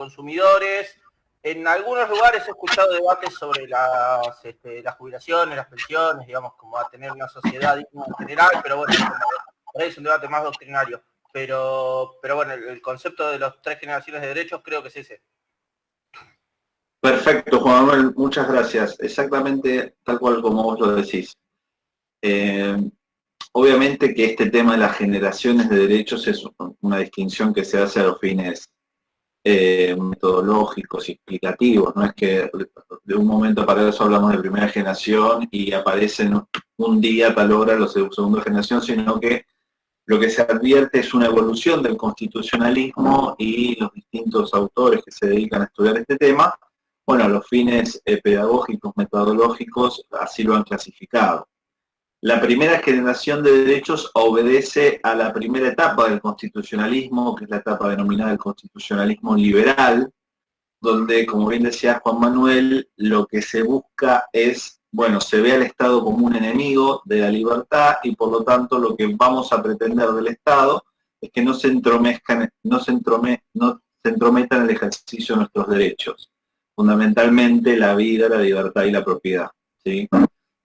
consumidores. En algunos lugares he escuchado debates sobre las jubilaciones, las pensiones, digamos, como a tener una sociedad digna en general, pero bueno, por ahí es un debate más doctrinario. Pero bueno, el concepto de las 3 generaciones de derechos creo que es ese. Perfecto, Juan Manuel, muchas gracias. Exactamente tal cual como vos lo decís. Obviamente que este tema de las generaciones de derechos es una distinción que se hace a los fines metodológicos y explicativos. No es que de un momento para otro hablamos de primera generación y aparecen un día a tal hora los de segunda generación, sino que lo que se advierte es una evolución del constitucionalismo y los distintos autores que se dedican a estudiar este tema, bueno, a los fines pedagógicos, metodológicos, así lo han clasificado. La primera generación de derechos obedece a la primera etapa del constitucionalismo, que es la etapa denominada el constitucionalismo liberal, donde, como bien decía Juan Manuel, lo que se busca es, bueno, se ve al Estado como un enemigo de la libertad y por lo tanto lo que vamos a pretender del Estado es que no se entrometa en el ejercicio de nuestros derechos, fundamentalmente la vida, la libertad y la propiedad, ¿sí?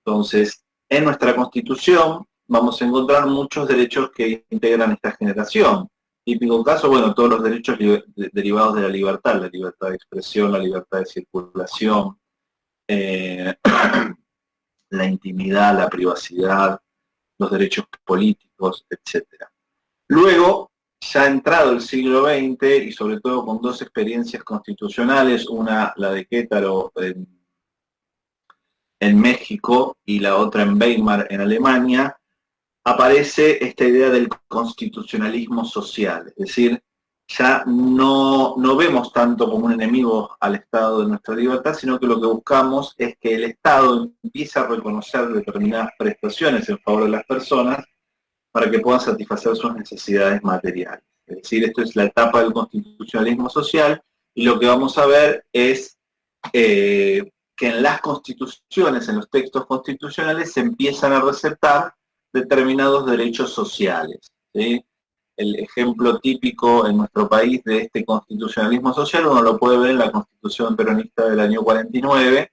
Entonces, en nuestra Constitución vamos a encontrar muchos derechos que integran esta generación. Típico caso, bueno, todos los derechos derivados de la libertad de expresión, la libertad de circulación, la intimidad, la privacidad, los derechos políticos, etc. Luego, ya ha entrado el siglo XX y sobre todo con 2 experiencias constitucionales, una la de Querétaro en México y la otra en Weimar en Alemania, aparece esta idea del constitucionalismo social, es decir, ya no vemos tanto como un enemigo al Estado de nuestra libertad, sino que lo que buscamos es que el Estado empiece a reconocer determinadas prestaciones en favor de las personas para que puedan satisfacer sus necesidades materiales. Es decir, esto es la etapa del constitucionalismo social y lo que vamos a ver es que en las constituciones, en los textos constitucionales, se empiezan a recetar determinados derechos sociales, ¿sí? El ejemplo típico en nuestro país de este constitucionalismo social uno lo puede ver en la Constitución peronista del año 49,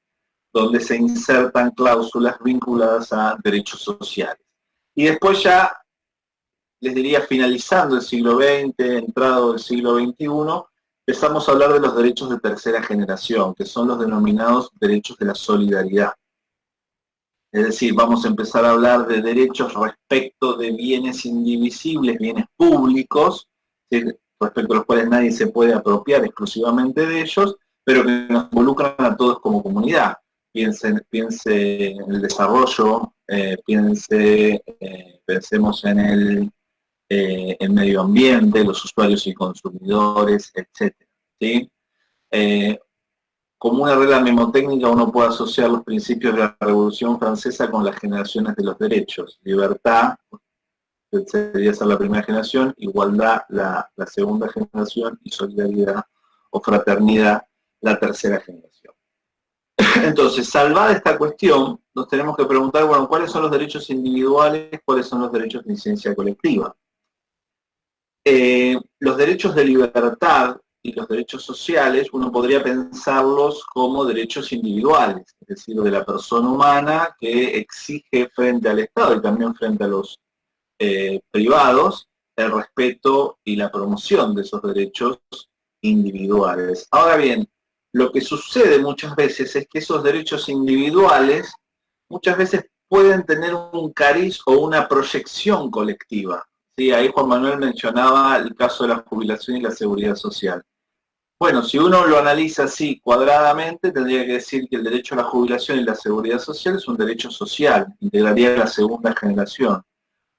donde se insertan cláusulas vinculadas a derechos sociales. Y después ya, les diría, finalizando el siglo XX, entrado el siglo XXI, empezamos a hablar de los derechos de tercera generación, que son los denominados derechos de la solidaridad. Es decir, vamos a empezar a hablar de derechos respecto de bienes indivisibles, bienes públicos, ¿sí?, respecto a los cuales nadie se puede apropiar exclusivamente de ellos, pero que nos involucran a todos como comunidad. Piense en el desarrollo, pensemos en el medio ambiente, los usuarios y consumidores, etc. ¿Sí? Como una regla memotécnica uno puede asociar los principios de la Revolución Francesa con las generaciones de los derechos. Libertad, que sería ser la primera generación, igualdad, la segunda generación, y solidaridad o fraternidad, la tercera generación. Entonces, salvada esta cuestión, nos tenemos que preguntar, bueno, ¿cuáles son los derechos individuales? ¿Cuáles son los derechos de incidencia colectiva? Los derechos de libertad y los derechos sociales, uno podría pensarlos como derechos individuales, es decir, de la persona humana que exige frente al Estado y también frente a los privados el respeto y la promoción de esos derechos individuales. Ahora bien, lo que sucede muchas veces es que esos derechos individuales muchas veces pueden tener un cariz o una proyección colectiva. Sí, ahí Juan Manuel mencionaba el caso de la jubilación y la seguridad social. Bueno, si uno lo analiza así cuadradamente, tendría que decir que el derecho a la jubilación y la seguridad social es un derecho social, integraría la segunda generación.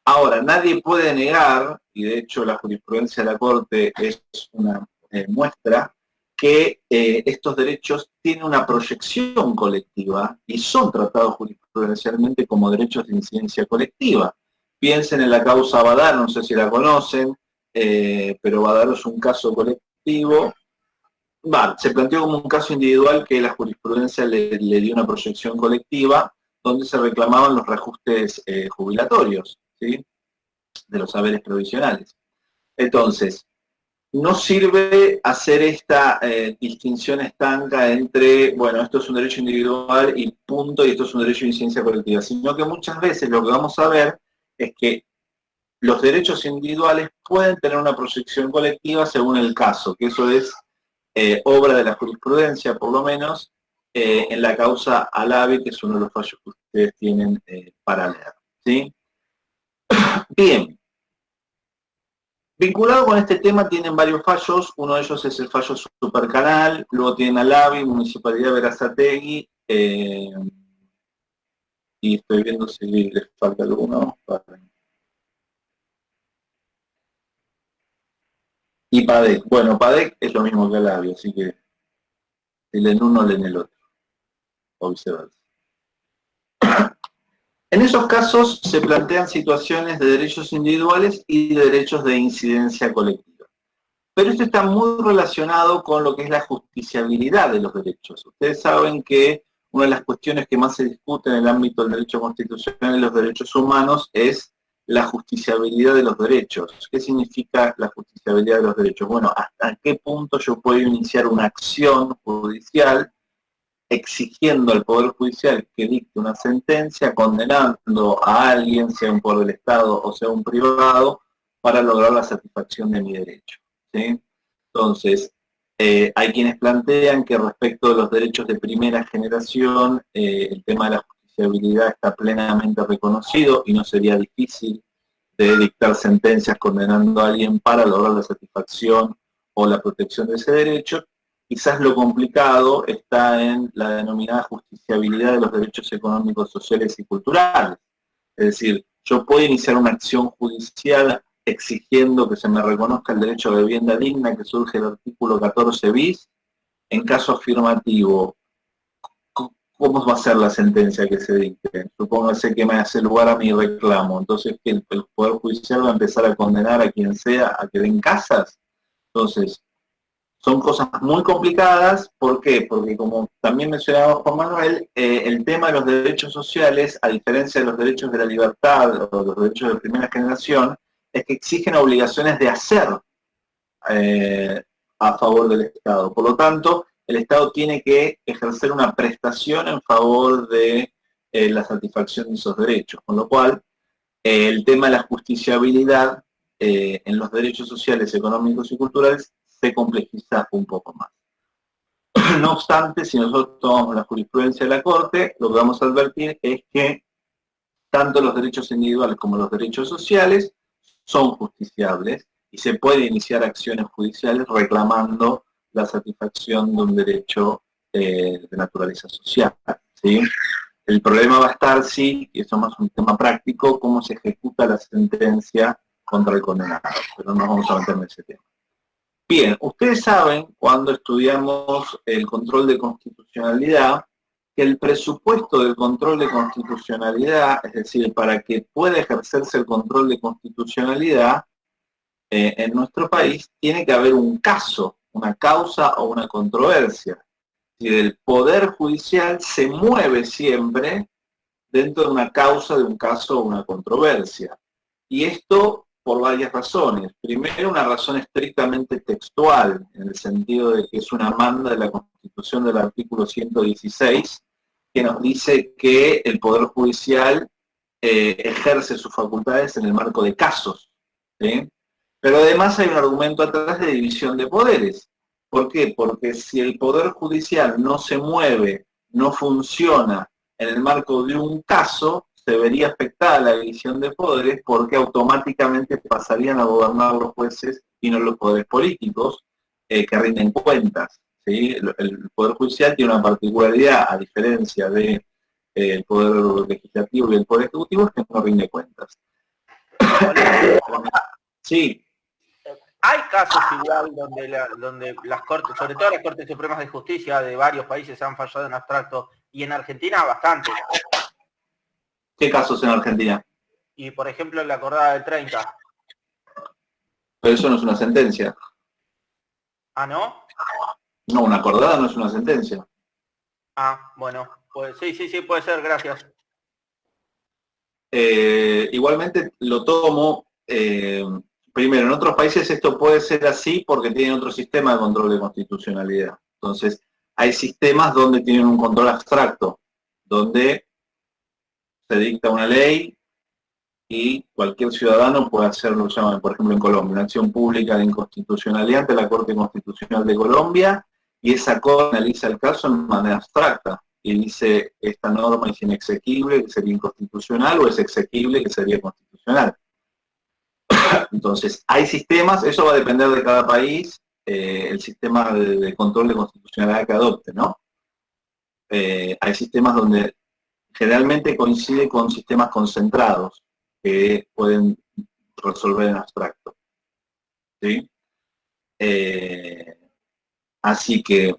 Ahora, nadie puede negar, y de hecho la jurisprudencia de la Corte es una muestra, que estos derechos tienen una proyección colectiva y son tratados jurisprudencialmente como derechos de incidencia colectiva. Piensen en la causa Badar, no sé si la conocen, pero Badar es un caso colectivo. Se planteó como un caso individual que la jurisprudencia le dio una proyección colectiva donde se reclamaban los reajustes jubilatorios, ¿sí?, de los haberes provisionales. Entonces, no sirve hacer esta distinción estanca entre, bueno, esto es un derecho individual y punto, y esto es un derecho de incidencia colectiva, sino que muchas veces lo que vamos a ver es que los derechos individuales pueden tener una proyección colectiva según el caso, que eso es obra de la jurisprudencia, por lo menos, en la causa Alavi, que es uno de los fallos que ustedes tienen para leer. ¿Sí? Bien. Vinculado con este tema tienen varios fallos, uno de ellos es el fallo Supercanal, luego tienen Alavi, Municipalidad de Berazategui, y estoy viendo si les falta alguno. Y PADEC. Bueno, PADEC es lo mismo que Alavi, así que si leen uno, leen el otro, o viceversa. En esos casos se plantean situaciones de derechos individuales y de derechos de incidencia colectiva. Pero esto está muy relacionado con lo que es la justiciabilidad de los derechos. Ustedes saben que una de las cuestiones que más se discute en el ámbito del derecho constitucional y los derechos humanos es la justiciabilidad de los derechos. ¿Qué significa la justiciabilidad de los derechos? Bueno, ¿hasta qué punto yo puedo iniciar una acción judicial exigiendo al Poder Judicial que dicte una sentencia, condenando a alguien, sea un poder del Estado o sea un privado, para lograr la satisfacción de mi derecho? ¿Sí? Entonces, hay quienes plantean que respecto de los derechos de primera generación, el tema de la justiciabilidad está plenamente reconocido y no sería difícil de dictar sentencias condenando a alguien para lograr la satisfacción o la protección de ese derecho. Quizás lo complicado está en la denominada justiciabilidad de los derechos económicos, sociales y culturales. Es decir, yo puedo iniciar una acción judicial exigiendo que se me reconozca el derecho a vivienda digna que surge del artículo 14 bis. En caso afirmativo, ¿cómo va a ser la sentencia que se dicte? Supóngase que me hace lugar a mi reclamo. Entonces, que el Poder Judicial va a empezar a condenar a quien sea a que den casas. Entonces, son cosas muy complicadas. ¿Por qué? Porque, como también mencionaba Juan Manuel, el tema de los derechos sociales, a diferencia de los derechos de la libertad o los derechos de primera generación, es que exigen obligaciones de hacer a favor del Estado. Por lo tanto, el Estado tiene que ejercer una prestación en favor de la satisfacción de esos derechos. Con lo cual, el tema de la justiciabilidad en los derechos sociales, económicos y culturales se complejiza un poco más. No obstante, si nosotros tomamos la jurisprudencia de la Corte, lo que vamos a advertir es que tanto los derechos individuales como los derechos sociales son justiciables y se puede iniciar acciones judiciales reclamando la satisfacción de un derecho de naturaleza social. ¿Sí? El problema va a estar, sí, y eso es más un tema práctico, cómo se ejecuta la sentencia contra el condenado, pero no vamos a meter en ese tema. Bien, ustedes saben, cuando estudiamos el control de constitucionalidad, que el presupuesto del control de constitucionalidad, es decir, para que pueda ejercerse el control de constitucionalidad en nuestro país, tiene que haber un caso, una causa o una controversia. Es decir, el Poder Judicial se mueve siempre dentro de una causa, de un caso o una controversia. Y esto por varias razones. Primero, una razón estrictamente textual, en el sentido de que es una manda de la Constitución del artículo 116, que nos dice que el Poder Judicial ejerce sus facultades en el marco de casos. ¿Sí? Pero además hay un argumento atrás de división de poderes. ¿Por qué? Porque si el Poder Judicial no se mueve, no funciona en el marco de un caso, se vería afectada la división de poderes porque automáticamente pasarían a gobernar los jueces y no los poderes políticos que rinden cuentas. ¿Sí? El Poder Judicial tiene una particularidad, a diferencia del Poder Legislativo y el Poder Ejecutivo, es que no rinde cuentas. Sí. Hay casos igual donde las cortes, sobre todo las Cortes Supremas de Justicia de varios países han fallado en abstracto, y en Argentina bastante. ¿Qué casos en Argentina? Y por ejemplo la acordada del 30. Pero eso no es una sentencia. ¿Ah, no? No, una acordada no es una sentencia. Ah, bueno, pues sí, puede ser, gracias. Igualmente lo tomo primero, en otros países esto puede ser así porque tienen otro sistema de control de constitucionalidad. Entonces, hay sistemas donde tienen un control abstracto, donde se dicta una ley y cualquier ciudadano puede hacer lo que llaman, por ejemplo, en Colombia, una acción pública de inconstitucionalidad ante la Corte Constitucional de Colombia, y esa Corte analiza el caso en manera abstracta y dice, esta norma es inexequible, que sería inconstitucional, o es exequible, que sería constitucional. Entonces, hay sistemas, eso va a depender de cada país, el sistema de control de constitucionalidad que adopte, ¿no? Hay sistemas donde generalmente coincide con sistemas concentrados que pueden resolver en abstracto, ¿sí? Así que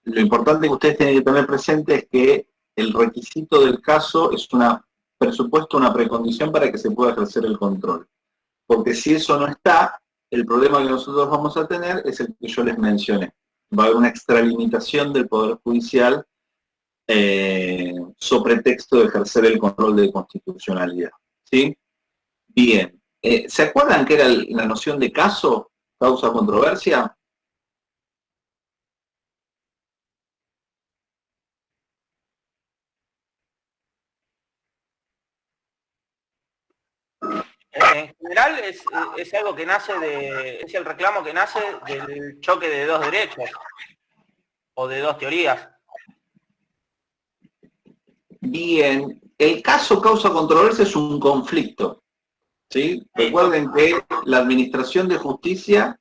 lo importante que ustedes tienen que tener presente es que el requisito del caso es presupuesto, una precondición para que se pueda ejercer el control. Porque si eso no está, el problema que nosotros vamos a tener es el que yo les mencioné. Va a haber una extralimitación del Poder Judicial sobre texto de ejercer el control de constitucionalidad, ¿sí? Bien. ¿Se acuerdan que era la noción de caso, causa controversia? En general es algo que nace es el reclamo que nace del choque de dos derechos o de dos teorías. Bien, el caso causa controversia es un conflicto, ¿sí? Recuerden que la administración de justicia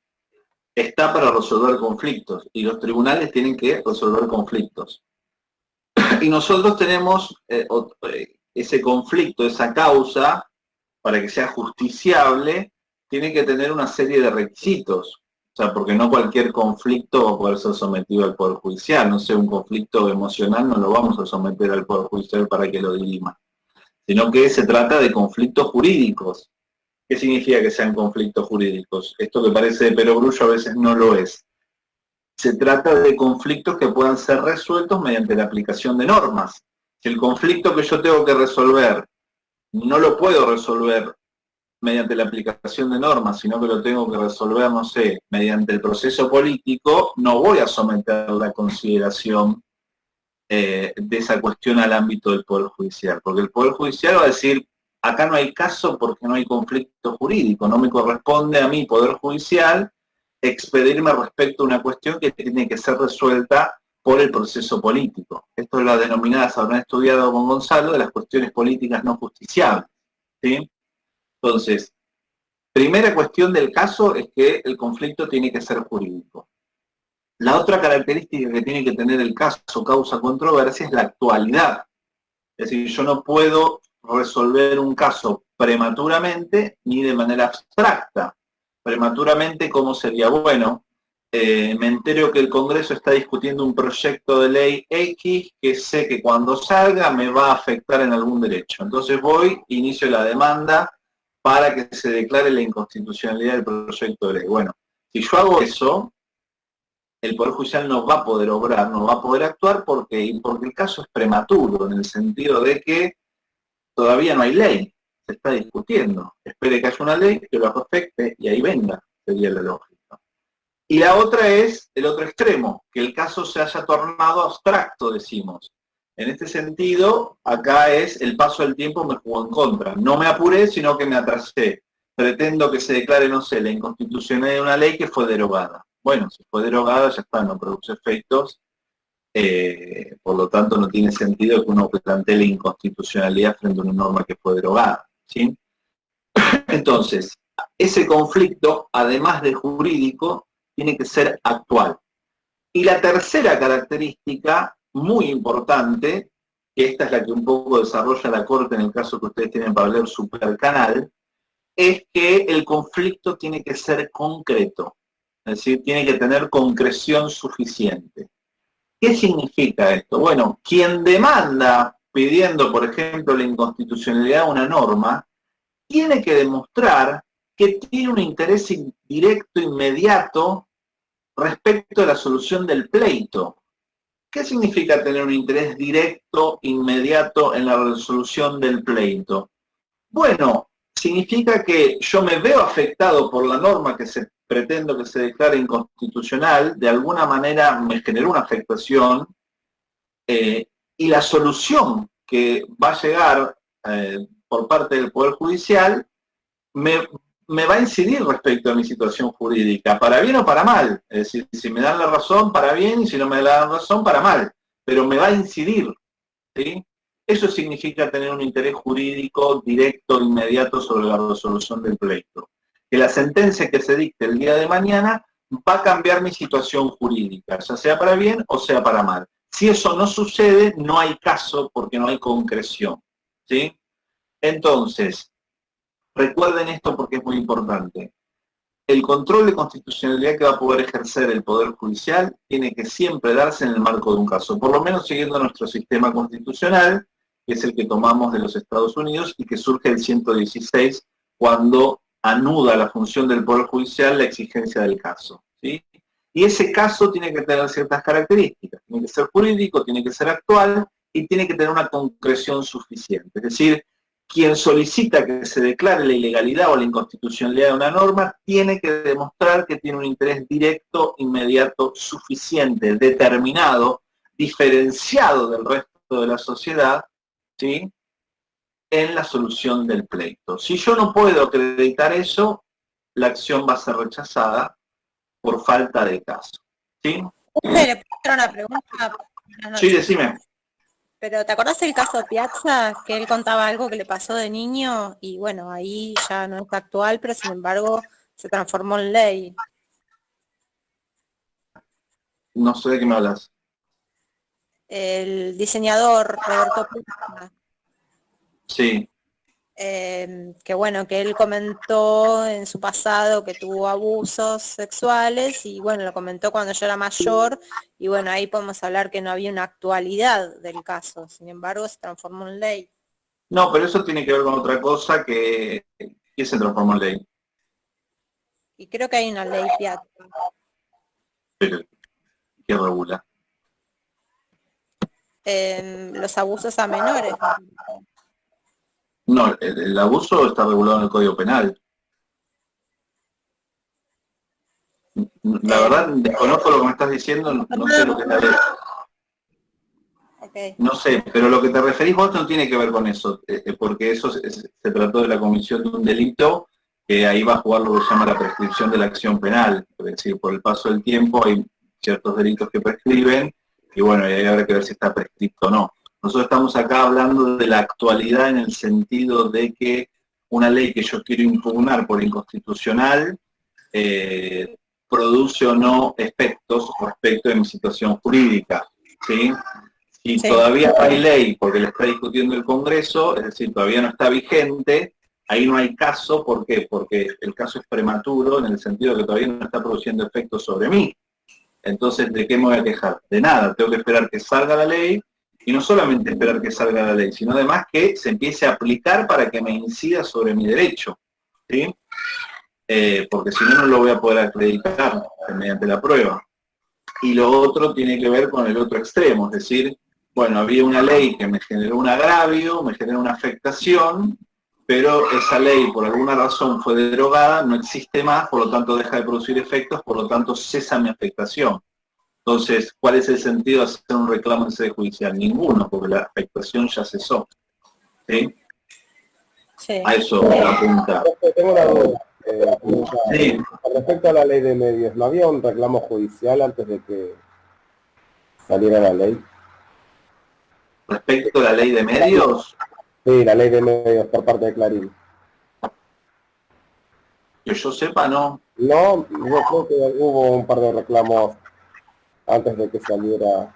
está para resolver conflictos y los tribunales tienen que resolver conflictos. Y nosotros tenemos ese conflicto, esa causa, para que sea justiciable, tiene que tener una serie de requisitos. O sea, porque no cualquier conflicto va a poder ser sometido al Poder Judicial. No sé, un conflicto emocional no lo vamos a someter al Poder Judicial para que lo dirima. Sino que se trata de conflictos jurídicos. ¿Qué significa que sean conflictos jurídicos? Esto que parece de perogrullo a veces no lo es. Se trata de conflictos que puedan ser resueltos mediante la aplicación de normas. Si el conflicto que yo tengo que resolver no lo puedo resolver mediante la aplicación de normas, sino que lo tengo que resolver, no sé, mediante el proceso político, no voy a someter la consideración de esa cuestión al ámbito del Poder Judicial, porque el Poder Judicial va a decir, acá no hay caso porque no hay conflicto jurídico, no me corresponde a mí, Poder Judicial, expedirme respecto a una cuestión que tiene que ser resuelta por el proceso político. Esto es la denominada, se habrán estudiado con Gonzalo, de las cuestiones políticas no justiciables, ¿sí? Entonces, primera cuestión del caso es que el conflicto tiene que ser jurídico. La otra característica que tiene que tener el caso causa controversia es la actualidad. Es decir, yo no puedo resolver un caso prematuramente ni de manera abstracta. Prematuramente, ¿cómo sería? Bueno, me entero que el Congreso está discutiendo un proyecto de ley X que sé que cuando salga me va a afectar en algún derecho. Entonces voy, inicio la demanda para que se declare la inconstitucionalidad del proyecto de ley. Bueno, si yo hago eso, el Poder Judicial no va a poder obrar, no va a poder actuar porque el caso es prematuro, en el sentido de que todavía no hay ley, se está discutiendo. Espere que haya una ley que lo afecte y ahí venga, sería la lógica. Y la otra es el otro extremo, que el caso se haya tornado abstracto, decimos. En este sentido, acá es el paso del tiempo me jugó en contra. No me apuré, sino que me atrasé. Pretendo que se declare, no sé, la inconstitucionalidad de una ley que fue derogada. Bueno, si fue derogada, ya está, no produce efectos. Por lo tanto, no tiene sentido que uno plantee la inconstitucionalidad frente a una norma que fue derogada, ¿sí? Entonces, ese conflicto, además de jurídico, tiene que ser actual. Y la tercera característica, muy importante, que esta es la que un poco desarrolla la Corte en el caso que ustedes tienen para leer Supercanal, es que el conflicto tiene que ser concreto, es decir, tiene que tener concreción suficiente. ¿Qué significa esto? Bueno, quien demanda pidiendo, por ejemplo, la inconstitucionalidad de una norma, tiene que demostrar que tiene un interés directo, inmediato, respecto a la solución del pleito. ¿Qué significa tener un interés directo, inmediato en la resolución del pleito? Bueno, significa que yo me veo afectado por la norma que pretendo que se declare inconstitucional, de alguna manera me generó una afectación, y la solución que va a llegar por parte del Poder Judicial me va a incidir respecto a mi situación jurídica, para bien o para mal. Es decir, si me dan la razón, para bien, y si no me dan la razón, para mal. Pero me va a incidir, ¿sí? Eso significa tener un interés jurídico directo, inmediato sobre la resolución del pleito. Que la sentencia que se dicte el día de mañana va a cambiar mi situación jurídica, ya sea para bien o sea para mal. Si eso no sucede, no hay caso porque no hay concreción, ¿sí? Entonces, recuerden esto porque es muy importante. El control de constitucionalidad que va a poder ejercer el Poder Judicial tiene que siempre darse en el marco de un caso, por lo menos siguiendo nuestro sistema constitucional, que es el que tomamos de los Estados Unidos y que surge el 116 cuando anuda la función del Poder Judicial la exigencia del caso, ¿sí? Y ese caso tiene que tener ciertas características, tiene que ser jurídico, tiene que ser actual y tiene que tener una concreción suficiente. Es decir, quien solicita que se declare la ilegalidad o la inconstitucionalidad de una norma tiene que demostrar que tiene un interés directo, inmediato, suficiente, determinado, diferenciado del resto de la sociedad, ¿sí?, en la solución del pleito. Si yo no puedo acreditar eso, la acción va a ser rechazada por falta de caso, ¿sí? ¿Le puedo hacer una pregunta? Sí, decime. Pero ¿te acordás del caso Piazza? Que él contaba algo que le pasó de niño y bueno, ahí ya no es actual, pero sin embargo se transformó en ley. No sé de qué me hablas. El diseñador Roberto Piazza. Sí. Que bueno, que él comentó en su pasado que tuvo abusos sexuales y bueno, lo comentó cuando yo era mayor y bueno, ahí podemos hablar que no había una actualidad del caso, sin embargo se transformó en ley. No, pero eso tiene que ver con otra cosa que se transformó en ley. Y creo que hay una ley Piazza. Pero, ¿qué regula? Los abusos a menores. No, el abuso está regulado en el Código Penal. La verdad, desconozco lo que me estás diciendo, no sé lo que te Okay. No sé, pero lo que te referís vos no tiene que ver con eso, porque eso se trató de la comisión de un delito, que ahí va a jugar lo que se llama la prescripción de la acción penal. Es decir, por el paso del tiempo hay ciertos delitos que prescriben, y bueno, y ahí habrá que ver si está prescripto o no. Nosotros estamos acá hablando de la actualidad en el sentido de que una ley que yo quiero impugnar por inconstitucional produce o no efectos respecto de mi situación jurídica, ¿sí? Si Sí. todavía hay ley porque la está discutiendo el Congreso, es decir, todavía no está vigente, ahí no hay caso. ¿Por qué? Porque el caso es prematuro en el sentido de que todavía no está produciendo efectos sobre mí. Entonces, ¿de qué me voy a quejar? De nada, tengo que esperar que salga la ley, y no solamente esperar que salga la ley, sino además que se empiece a aplicar para que me incida sobre mi derecho, ¿sí? Porque si no, no lo voy a poder acreditar mediante la prueba. Y lo otro tiene que ver con el otro extremo, es decir, bueno, había una ley que me generó un agravio, me generó una afectación, pero esa ley por alguna razón fue derogada, no existe más, por lo tanto deja de producir efectos, por lo tanto cesa mi afectación. Entonces, ¿cuál es el sentido de hacer un reclamo en sede judicial? Ninguno, porque la afectación ya cesó. ¿Sí? Sí. A eso apunta. Tengo una duda. Sí. Respecto a la ley de medios, ¿no había un reclamo judicial antes de que saliera la ley? Respecto a la ley de medios, Sí, la ley de medios por parte de Clarín. que yo sepa, no. No, yo creo que hubo un par de reclamos antes de que saliera.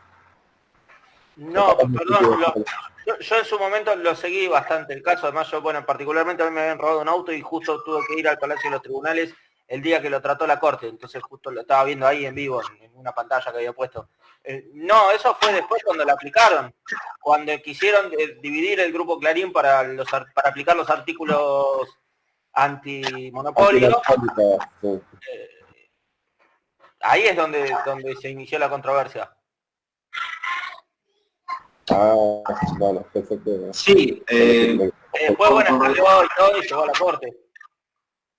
No, perdón, yo en su momento lo seguí bastante el caso, además yo, bueno, particularmente a mí me habían robado un auto y justo tuve que ir al Palacio de los Tribunales el día que lo trató la Corte, entonces justo lo estaba viendo ahí en vivo, en una pantalla que había puesto. No, eso fue después cuando lo aplicaron, cuando quisieron dividir el grupo Clarín para aplicar los artículos antimonopolio. Sí. Ahí es donde se inició la controversia. Ah, bueno, pensé que... Sí, Después, bueno, salió y todo y llegó a la corte.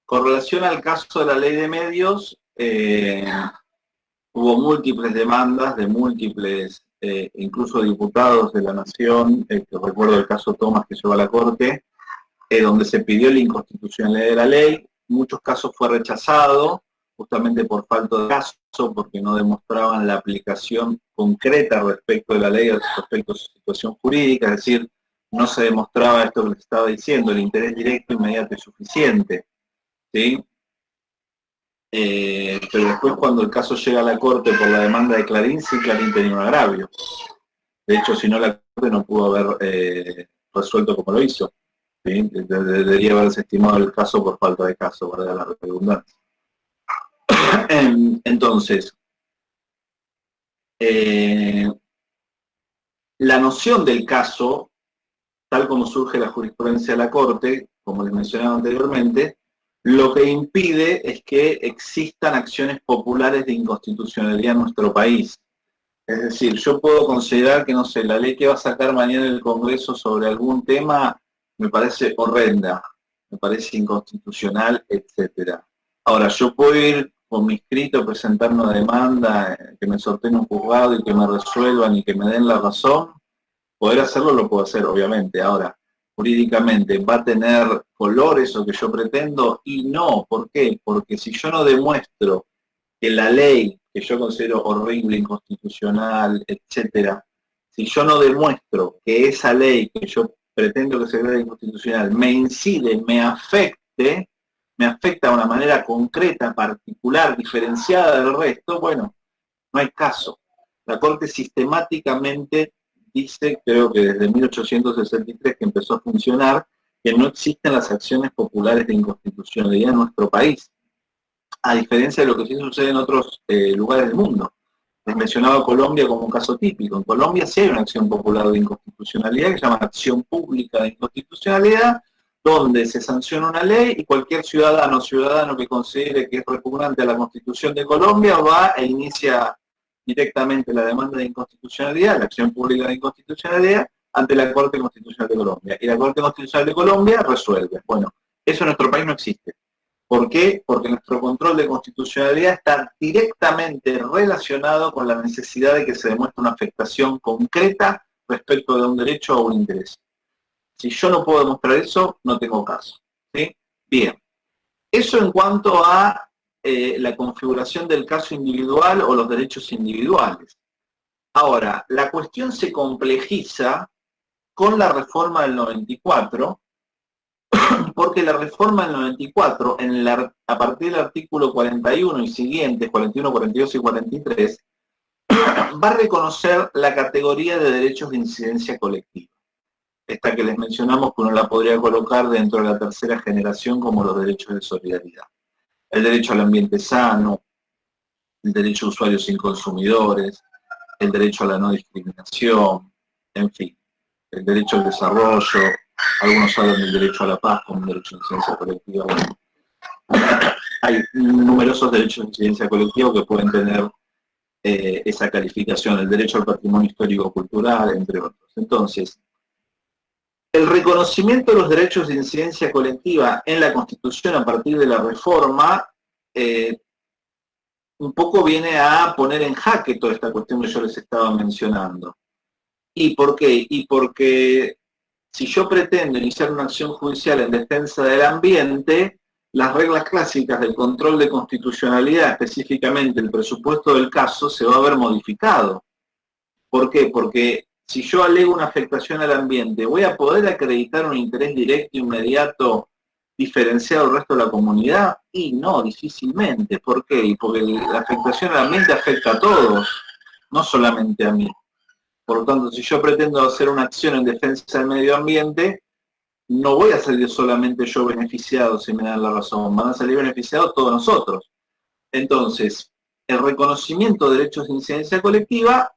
Con relación al caso de la ley de medios, hubo múltiples demandas de múltiples, incluso diputados de la Nación, que recuerdo el caso Tomás que llegó a la Corte, donde se pidió la inconstitucionalidad de la ley. Muchos casos fue rechazado, justamente por falta de caso, porque no demostraban la aplicación concreta respecto de la ley, respecto a su situación jurídica, es decir, no se demostraba esto que les estaba diciendo, el interés directo, inmediato y suficiente, ¿sí? Pero después cuando el caso llega a la Corte por la demanda de Clarín, sí Clarín tenía un agravio. De hecho, si no, la Corte no pudo haber resuelto como lo hizo. ¿Sí? Debería haberse estimado el caso por falta de caso, para la redundancia. Entonces, la noción del caso, tal como surge la jurisprudencia de la Corte, como les mencionaba anteriormente, lo que impide es que existan acciones populares de inconstitucionalidad en nuestro país. Es decir, yo puedo considerar que, no sé, la ley que va a sacar mañana el Congreso sobre algún tema me parece horrenda, me parece inconstitucional, etcétera. Ahora, yo puedo ir con mi escrito, presentar una demanda, que me sorteen un juzgado y que me resuelvan y que me den la razón. Poder hacerlo lo puedo hacer, obviamente. Ahora, jurídicamente, ¿va a tener color eso que yo pretendo? Y no, ¿por qué? Porque si yo no demuestro que la ley, que yo considero horrible, inconstitucional, etcétera, si yo no demuestro que esa ley que yo pretendo que se vea inconstitucional me incide, me afecta de una manera concreta, particular, diferenciada del resto, bueno, no hay caso. La Corte sistemáticamente dice, creo que desde 1863 que empezó a funcionar, que no existen las acciones populares de inconstitucionalidad en nuestro país, a diferencia de lo que sí sucede en otros lugares del mundo. Les mencionaba Colombia como un caso típico. En Colombia sí hay una acción popular de inconstitucionalidad que se llama acción pública de inconstitucionalidad, donde se sanciona una ley y cualquier ciudadano o ciudadano que considere que es repugnante a la Constitución de Colombia va e inicia directamente la demanda de inconstitucionalidad, la acción pública de inconstitucionalidad, ante la Corte Constitucional de Colombia. Y la Corte Constitucional de Colombia resuelve. Bueno, eso en nuestro país no existe. ¿Por qué? Porque nuestro control de constitucionalidad está directamente relacionado con la necesidad de que se demuestre una afectación concreta respecto de un derecho o un interés. Si yo no puedo demostrar eso, no tengo caso. ¿Sí? Bien. Eso en cuanto a la configuración del caso individual o los derechos individuales. Ahora, la cuestión se complejiza con la reforma del 94, porque la reforma del 94, a partir del artículo 41 y siguientes, 41, 42 y 43, va a reconocer la categoría de derechos de incidencia colectiva. Esta que les mencionamos, que uno la podría colocar dentro de la tercera generación como los derechos de solidaridad. El derecho al ambiente sano, el derecho a usuarios sin consumidores, el derecho a la no discriminación, en fin, el derecho al desarrollo. Algunos hablan del derecho a la paz como un derecho de incidencia colectiva. Bueno, hay numerosos derechos de incidencia colectiva que pueden tener esa calificación, el derecho al patrimonio histórico-cultural, entre otros. Entonces, el reconocimiento de los derechos de incidencia colectiva en la Constitución a partir de la reforma un poco viene a poner en jaque toda esta cuestión que yo les estaba mencionando. ¿Y por qué? Y porque si yo pretendo iniciar una acción judicial en defensa del ambiente, las reglas clásicas del control de constitucionalidad, específicamente el presupuesto del caso, se va a ver modificado. ¿Por qué? Porque si yo alego una afectación al ambiente, ¿voy a poder acreditar un interés directo, inmediato, diferenciado del resto de la comunidad? Y no, difícilmente. ¿Por qué? Y porque la afectación al ambiente afecta a todos, no solamente a mí. Por lo tanto, si yo pretendo hacer una acción en defensa del medio ambiente, no voy a salir solamente yo beneficiado, si me dan la razón, van a salir beneficiados todos nosotros. Entonces, el reconocimiento de derechos de incidencia colectiva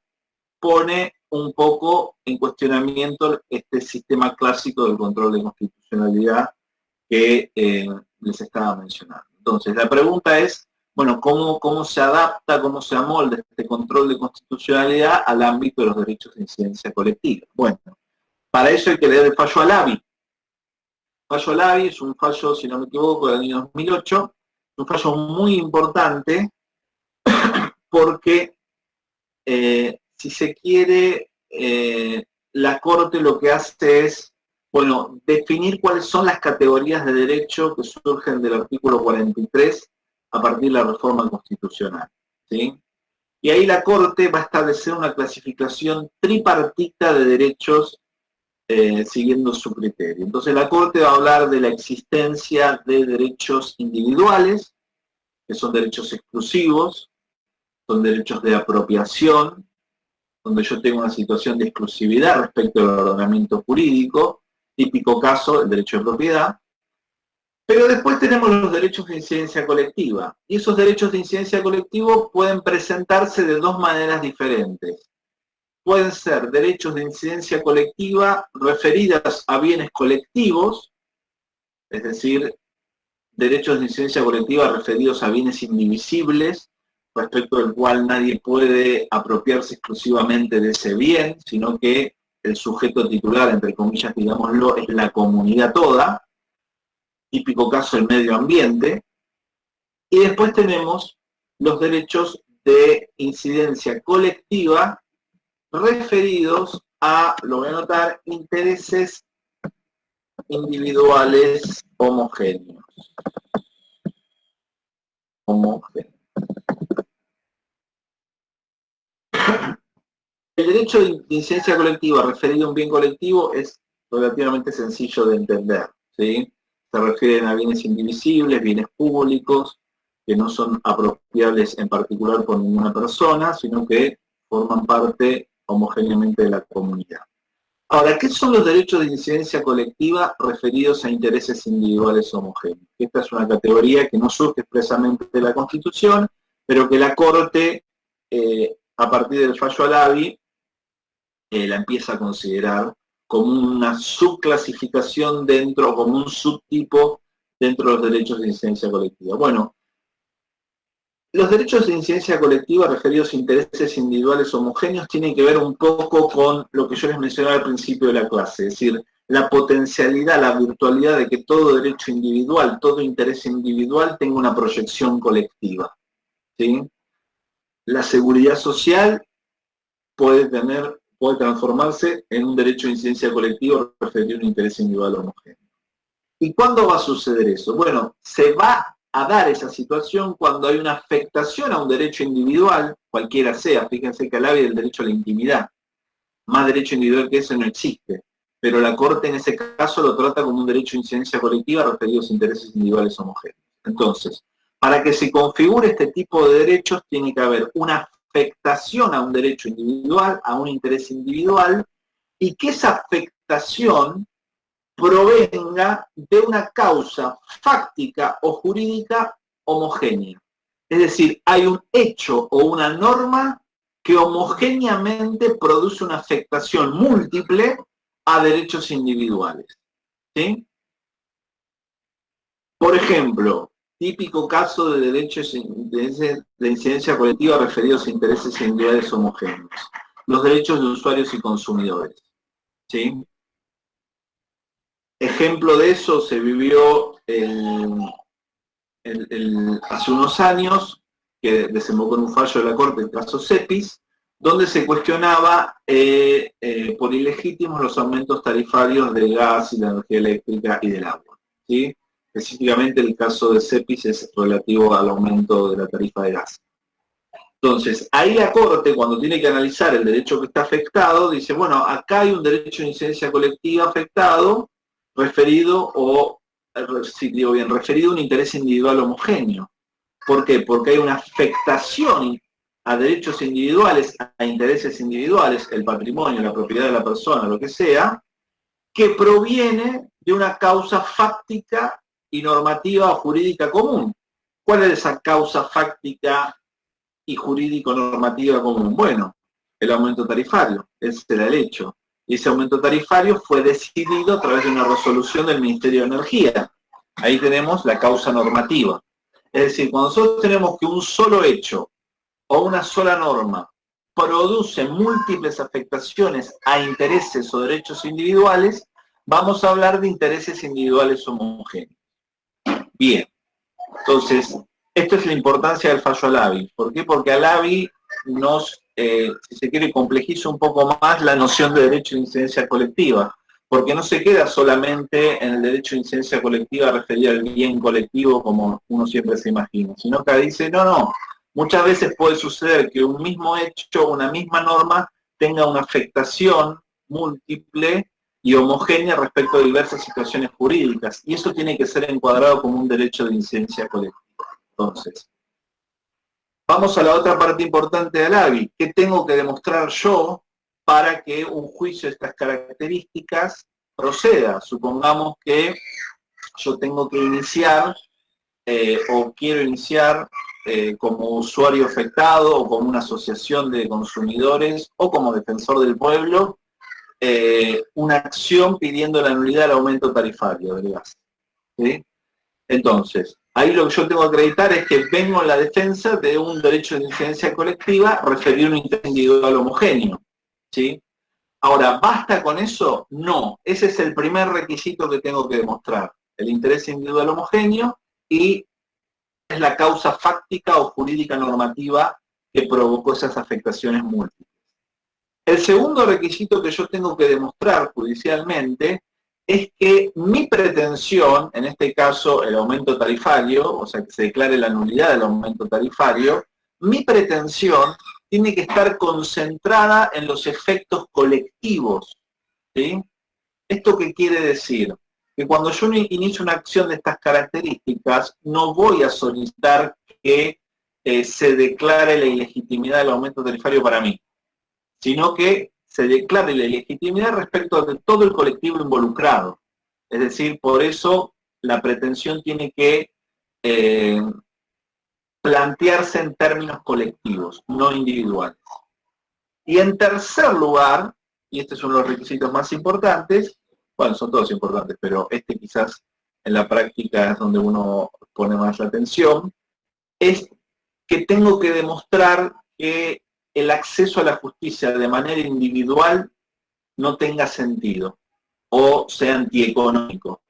pone un poco en cuestionamiento este sistema clásico del control de constitucionalidad que les estaba mencionando. Entonces, la pregunta es, bueno, ¿cómo se adapta, cómo se amolda este control de constitucionalidad al ámbito de los derechos de incidencia colectiva? Bueno, para eso hay que leer el fallo Alavi. fallo Alavi es un fallo, si no me equivoco, del año 2008, un fallo muy importante porque, si se quiere, la Corte lo que hace es, bueno, definir cuáles son las categorías de derecho que surgen del artículo 43 a partir de la reforma constitucional, ¿sí? Y ahí la Corte va a establecer una clasificación tripartita de derechos siguiendo su criterio. Entonces la Corte va a hablar de la existencia de derechos individuales, que son derechos exclusivos, son derechos de apropiación, donde yo tengo una situación de exclusividad respecto al ordenamiento jurídico, típico caso, el derecho de propiedad. Pero después tenemos los derechos de incidencia colectiva, y esos derechos de incidencia colectiva pueden presentarse de dos maneras diferentes. Pueden ser derechos de incidencia colectiva referidas a bienes colectivos, es decir, derechos de incidencia colectiva referidos a bienes indivisibles, respecto del cual nadie puede apropiarse exclusivamente de ese bien, sino que el sujeto titular, entre comillas, digámoslo, es la comunidad toda, típico caso del medio ambiente. Y después tenemos los derechos de incidencia colectiva referidos a, lo voy a anotar, intereses individuales homogéneos. El derecho de incidencia colectiva referido a un bien colectivo es relativamente sencillo de entender, ¿sí? Se refieren a bienes indivisibles, bienes públicos, que no son apropiables en particular por ninguna persona, sino que forman parte homogéneamente de la comunidad. Ahora, ¿qué son los derechos de incidencia colectiva referidos a intereses individuales homogéneos? Esta es una categoría que no surge expresamente de la Constitución, pero que la Corte, a partir del fallo Alavi, la empieza a considerar como una subclasificación dentro, como un subtipo dentro de los derechos de incidencia colectiva. Bueno, los derechos de incidencia colectiva referidos a intereses individuales homogéneos tienen que ver un poco con lo que yo les mencionaba al principio de la clase, es decir, la potencialidad, la virtualidad de que todo derecho individual, todo interés individual tenga una proyección colectiva, ¿sí? La seguridad social puede transformarse en un derecho de incidencia colectiva referido a un interés individual homogéneo. ¿Y cuándo va a suceder eso? Bueno, se va a dar esa situación cuando hay una afectación a un derecho individual, cualquiera sea. Fíjense que Alavi del derecho a la intimidad. Más derecho individual que ese no existe. Pero la Corte en ese caso lo trata como un derecho de incidencia colectiva referido a intereses individuales homogéneos. Entonces, para que se configure este tipo de derechos tiene que haber una afectación a un derecho individual, a un interés individual, y que esa afectación provenga de una causa fáctica o jurídica homogénea. Es decir, hay un hecho o una norma que homogéneamente produce una afectación múltiple a derechos individuales, ¿sí? Por ejemplo, típico caso de derechos de incidencia colectiva referidos a intereses individuales homogéneos. Los derechos de usuarios y consumidores, ¿sí? Ejemplo de eso se vivió hace unos años, que desembocó en un fallo de la Corte, el caso Cepis, donde se cuestionaba por ilegítimos los aumentos tarifarios del gas y la energía eléctrica y del agua, ¿sí? Específicamente el caso de Cepis es relativo al aumento de la tarifa de gas. Entonces, ahí la Corte, cuando tiene que analizar el derecho que está afectado, dice, bueno, acá hay un derecho de incidencia colectiva afectado, referido a un interés individual homogéneo. ¿Por qué? Porque hay una afectación a derechos individuales, a intereses individuales, el patrimonio, la propiedad de la persona, lo que sea, que proviene de una causa fáctica y normativa o jurídica común. ¿Cuál es esa causa fáctica y jurídico-normativa común? Bueno, el aumento tarifario, ese era el hecho. Y ese aumento tarifario fue decidido a través de una resolución del Ministerio de Energía. Ahí tenemos la causa normativa. Es decir, cuando nosotros tenemos que un solo hecho o una sola norma produce múltiples afectaciones a intereses o derechos individuales, vamos a hablar de intereses individuales homogéneos. Bien, entonces, esto es la importancia del fallo Alavi. ¿Por qué? Porque Alavi nos, si se quiere, complejiza un poco más la noción de derecho de incidencia colectiva, porque no se queda solamente en el derecho de incidencia colectiva referido al bien colectivo como uno siempre se imagina, sino que dice, no, muchas veces puede suceder que un mismo hecho, una misma norma, tenga una afectación múltiple y homogénea respecto a diversas situaciones jurídicas, y eso tiene que ser encuadrado como un derecho de incidencia colectiva. Entonces, vamos a la otra parte importante de Alavi. ¿Qué tengo que demostrar yo para que un juicio de estas características proceda? Supongamos que yo tengo que iniciar o quiero iniciar como usuario afectado o como una asociación de consumidores o como defensor del pueblo una acción pidiendo la nulidad del aumento tarifario del gas. ¿Sí? Entonces, ahí lo que yo tengo que acreditar es que vengo en la defensa de un derecho de incidencia colectiva referido a un interés individual homogéneo. ¿Sí? Ahora, ¿basta con eso? No. Ese es el primer requisito que tengo que demostrar. El interés individual homogéneo y es la causa fáctica o jurídica normativa que provocó esas afectaciones múltiples. El segundo requisito que yo tengo que demostrar judicialmente es que mi pretensión, en este caso el aumento tarifario, o sea que se declare la nulidad del aumento tarifario, mi pretensión tiene que estar concentrada en los efectos colectivos. ¿Sí? ¿Esto qué quiere decir? Que cuando yo inicio una acción de estas características, no voy a solicitar que se declare la ilegitimidad del aumento tarifario para mí, sino que se declare la ilegitimidad respecto de todo el colectivo involucrado. Es decir, por eso la pretensión tiene que plantearse en términos colectivos, no individuales. Y en tercer lugar, y este es uno de los requisitos más importantes, bueno, son todos importantes, pero este quizás en la práctica es donde uno pone más la atención, es que tengo que demostrar que el acceso a la justicia de manera individual no tenga sentido o sea antieconómico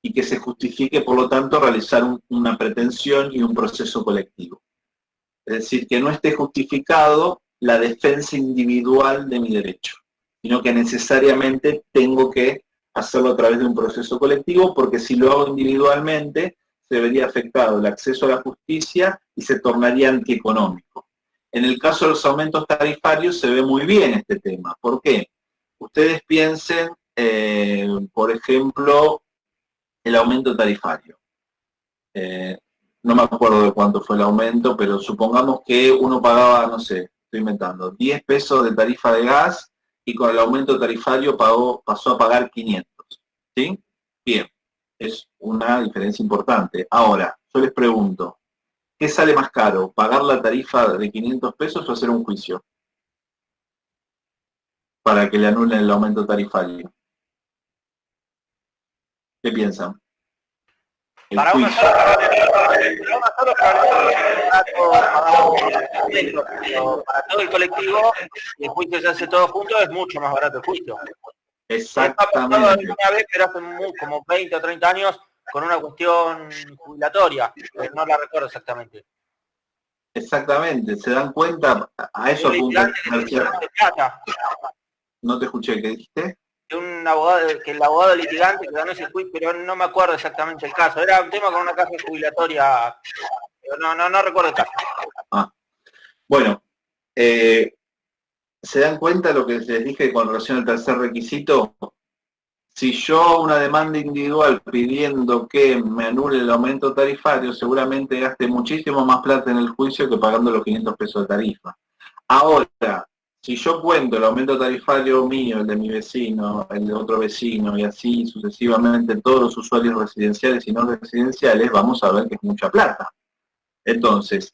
y que se justifique, por lo tanto, realizar una pretensión y un proceso colectivo. Es decir, que no esté justificado la defensa individual de mi derecho, sino que necesariamente tengo que hacerlo a través de un proceso colectivo, porque si lo hago individualmente, se vería afectado el acceso a la justicia y se tornaría antieconómico. En el caso de los aumentos tarifarios se ve muy bien este tema. ¿Por qué? Ustedes piensen, por ejemplo, el aumento tarifario. No me acuerdo de cuánto fue el aumento, pero supongamos que uno pagaba, no sé, estoy inventando, 10 pesos de tarifa de gas y con el aumento tarifario pasó a pagar 500. ¿Sí? Bien, es una diferencia importante. Ahora, yo les pregunto, ¿qué sale más caro? ¿Pagar la tarifa de 500 pesos o hacer un juicio para que le anulen el aumento tarifario? ¿Qué piensan? Para uno solo para todo el colectivo, y el juicio se hace todo junto, es mucho más barato el juicio. Exactamente. Una vez, pero hace como 20 o 30 años, con una cuestión jubilatoria, no la recuerdo exactamente. Exactamente, se dan cuenta, a eso apunta. No te escuché, ¿qué dijiste? Un abogado, que el abogado litigante que ganó ese juicio, pero no me acuerdo exactamente el caso. Era un tema con una caja jubilatoria, pero no recuerdo el caso. Bueno, ¿se dan cuenta de lo que les dije con relación al tercer requisito? Si yo hago una demanda individual pidiendo que me anule el aumento tarifario, seguramente gaste muchísimo más plata en el juicio que pagando los 500 pesos de tarifa. Ahora, si yo cuento el aumento tarifario mío, el de mi vecino, el de otro vecino y así sucesivamente todos los usuarios residenciales y no residenciales, vamos a ver que es mucha plata. Entonces,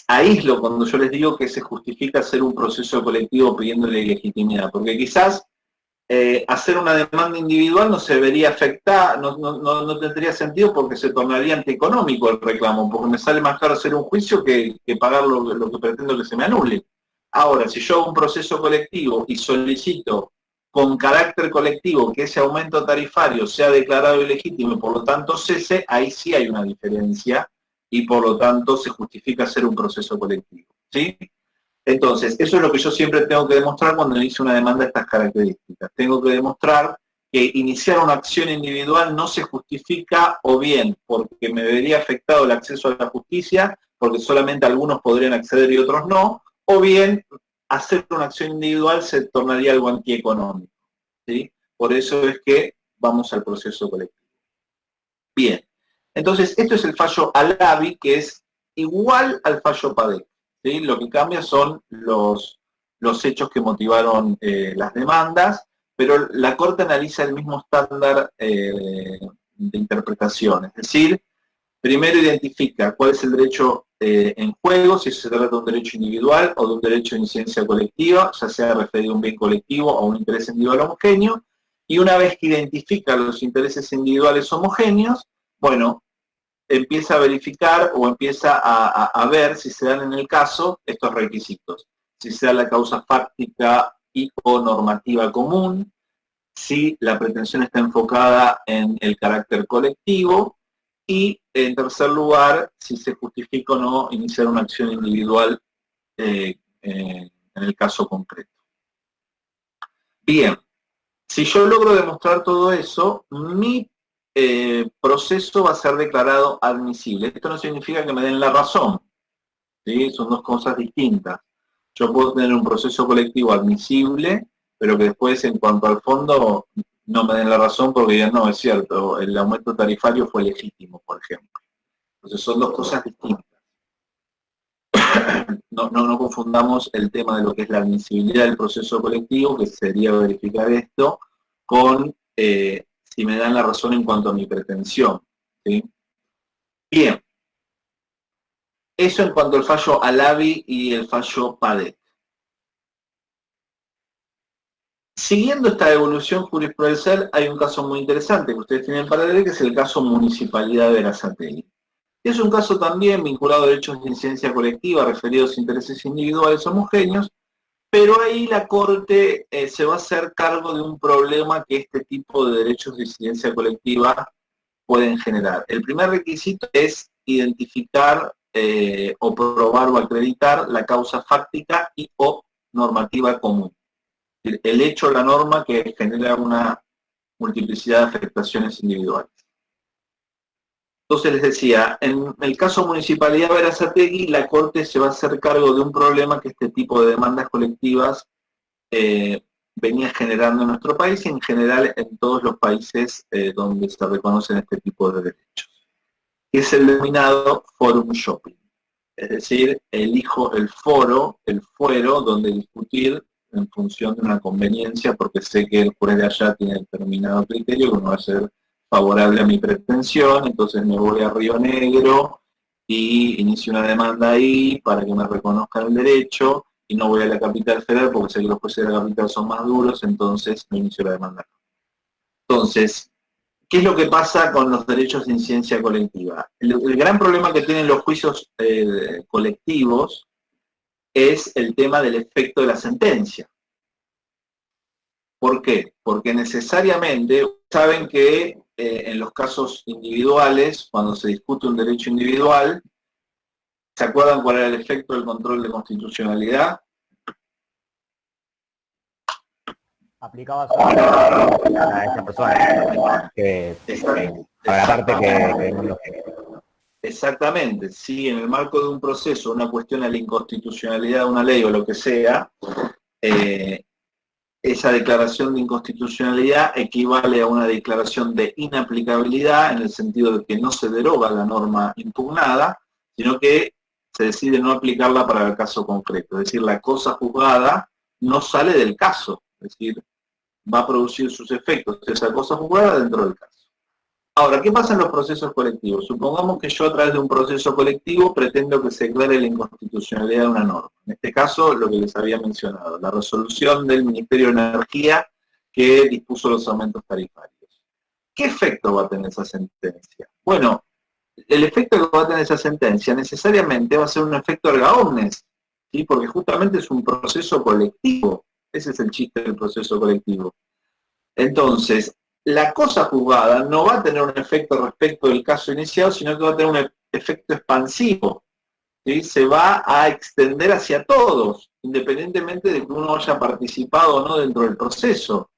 ahí es cuando yo les digo que se justifica hacer un proceso colectivo pidiéndole legitimidad, porque quizás hacer una demanda individual no se vería afectada, no tendría sentido porque se tornaría antieconómico el reclamo, porque me sale más caro hacer un juicio que pagar lo que pretendo que se me anule. Ahora, si yo hago un proceso colectivo y solicito con carácter colectivo, que ese aumento tarifario sea declarado ilegítimo y por lo tanto cese, ahí sí hay una diferencia y por lo tanto se justifica hacer un proceso colectivo, ¿sí? Entonces, eso es lo que yo siempre tengo que demostrar cuando inicio una demanda de estas características. Tengo que demostrar que iniciar una acción individual no se justifica o bien porque me vería afectado el acceso a la justicia, porque solamente algunos podrían acceder y otros no, o bien hacer una acción individual se tornaría algo antieconómico, ¿sí? Por eso es que vamos al proceso colectivo. Bien, entonces esto es el fallo Alavi, que es igual al fallo Padec, ¿sí? Lo que cambia son los hechos que motivaron las demandas, pero la Corte analiza el mismo estándar de interpretación, es decir, primero identifica cuál es el derecho en juego, si se trata de un derecho individual o de un derecho de incidencia colectiva, ya sea referido a un bien colectivo o a un interés individual homogéneo, y una vez que identifica los intereses individuales homogéneos, bueno, empieza a verificar o empieza a ver si se dan en el caso estos requisitos. Si se da la causa fáctica y o normativa común, si la pretensión está enfocada en el carácter colectivo, y en tercer lugar, si se justifica o no iniciar una acción individual en el caso concreto. Bien, si yo logro demostrar todo eso, mi proceso va a ser declarado admisible. Esto no significa que me den la razón, ¿sí? Son dos cosas distintas. Yo puedo tener un proceso colectivo admisible, pero que después, en cuanto al fondo, no me den la razón porque ya no, es cierto, el aumento tarifario fue legítimo, por ejemplo. Entonces son dos cosas distintas. No confundamos el tema de lo que es la admisibilidad del proceso colectivo, que sería verificar esto, con si me dan la razón en cuanto a mi pretensión, ¿sí? Bien. Eso en cuanto al fallo Alavi y el fallo Padec. Siguiendo esta evolución jurisprudencial, hay un caso muy interesante que ustedes tienen para leer, que es el caso Municipalidad de Berazategui. Es un caso también vinculado a derechos de incidencia colectiva referidos a intereses individuales homogéneos, pero ahí la Corte se va a hacer cargo de un problema que este tipo de derechos de incidencia colectiva pueden generar. El primer requisito es identificar o probar o acreditar la causa fáctica y o normativa común. El hecho o la norma que genera una multiplicidad de afectaciones individuales. Entonces les decía, en el caso Municipalidad Berazategui, la Corte se va a hacer cargo de un problema que este tipo de demandas colectivas venía generando en nuestro país y en general en todos los países donde se reconocen este tipo de derechos. Es el denominado forum shopping. Es decir, elijo el foro, el fuero, donde discutir en función de una conveniencia, porque sé que el juez de allá tiene determinado criterio que no va a ser favorable a mi pretensión, entonces me voy a Río Negro y inicio una demanda ahí para que me reconozcan el derecho, y no voy a la capital federal porque sé que los jueces de la capital son más duros, entonces no inicio la demanda. Entonces, ¿qué es lo que pasa con los derechos de incidencia colectiva? El gran problema que tienen los juicios colectivos es el tema del efecto de la sentencia. ¿Por qué? Porque necesariamente saben que en los casos individuales, cuando se discute un derecho individual, ¿se acuerdan cuál era el efecto del control de constitucionalidad? Aplicaba solo a esa persona, para la parte que Exactamente, si en el marco de un proceso una cuestión a la inconstitucionalidad de una ley o lo que sea, esa declaración de inconstitucionalidad equivale a una declaración de inaplicabilidad en el sentido de que no se deroga la norma impugnada, sino que se decide no aplicarla para el caso concreto. Es decir, la cosa juzgada no sale del caso, es decir, va a producir sus efectos esa cosa juzgada dentro del caso. Ahora, ¿qué pasa en los procesos colectivos? Supongamos que yo a través de un proceso colectivo pretendo que se declare la inconstitucionalidad de una norma. En este caso, lo que les había mencionado, la resolución del Ministerio de Energía que dispuso los aumentos tarifarios. ¿Qué efecto va a tener esa sentencia? Bueno, el efecto que va a tener esa sentencia necesariamente va a ser un efecto erga omnes, ¿sí? Porque justamente es un proceso colectivo. Ese es el chiste del proceso colectivo. Entonces, la cosa juzgada no va a tener un efecto respecto del caso iniciado, sino que va a tener un efecto expansivo. ¿Sí? Se va a extender hacia todos, independientemente de que uno haya participado o no dentro del proceso.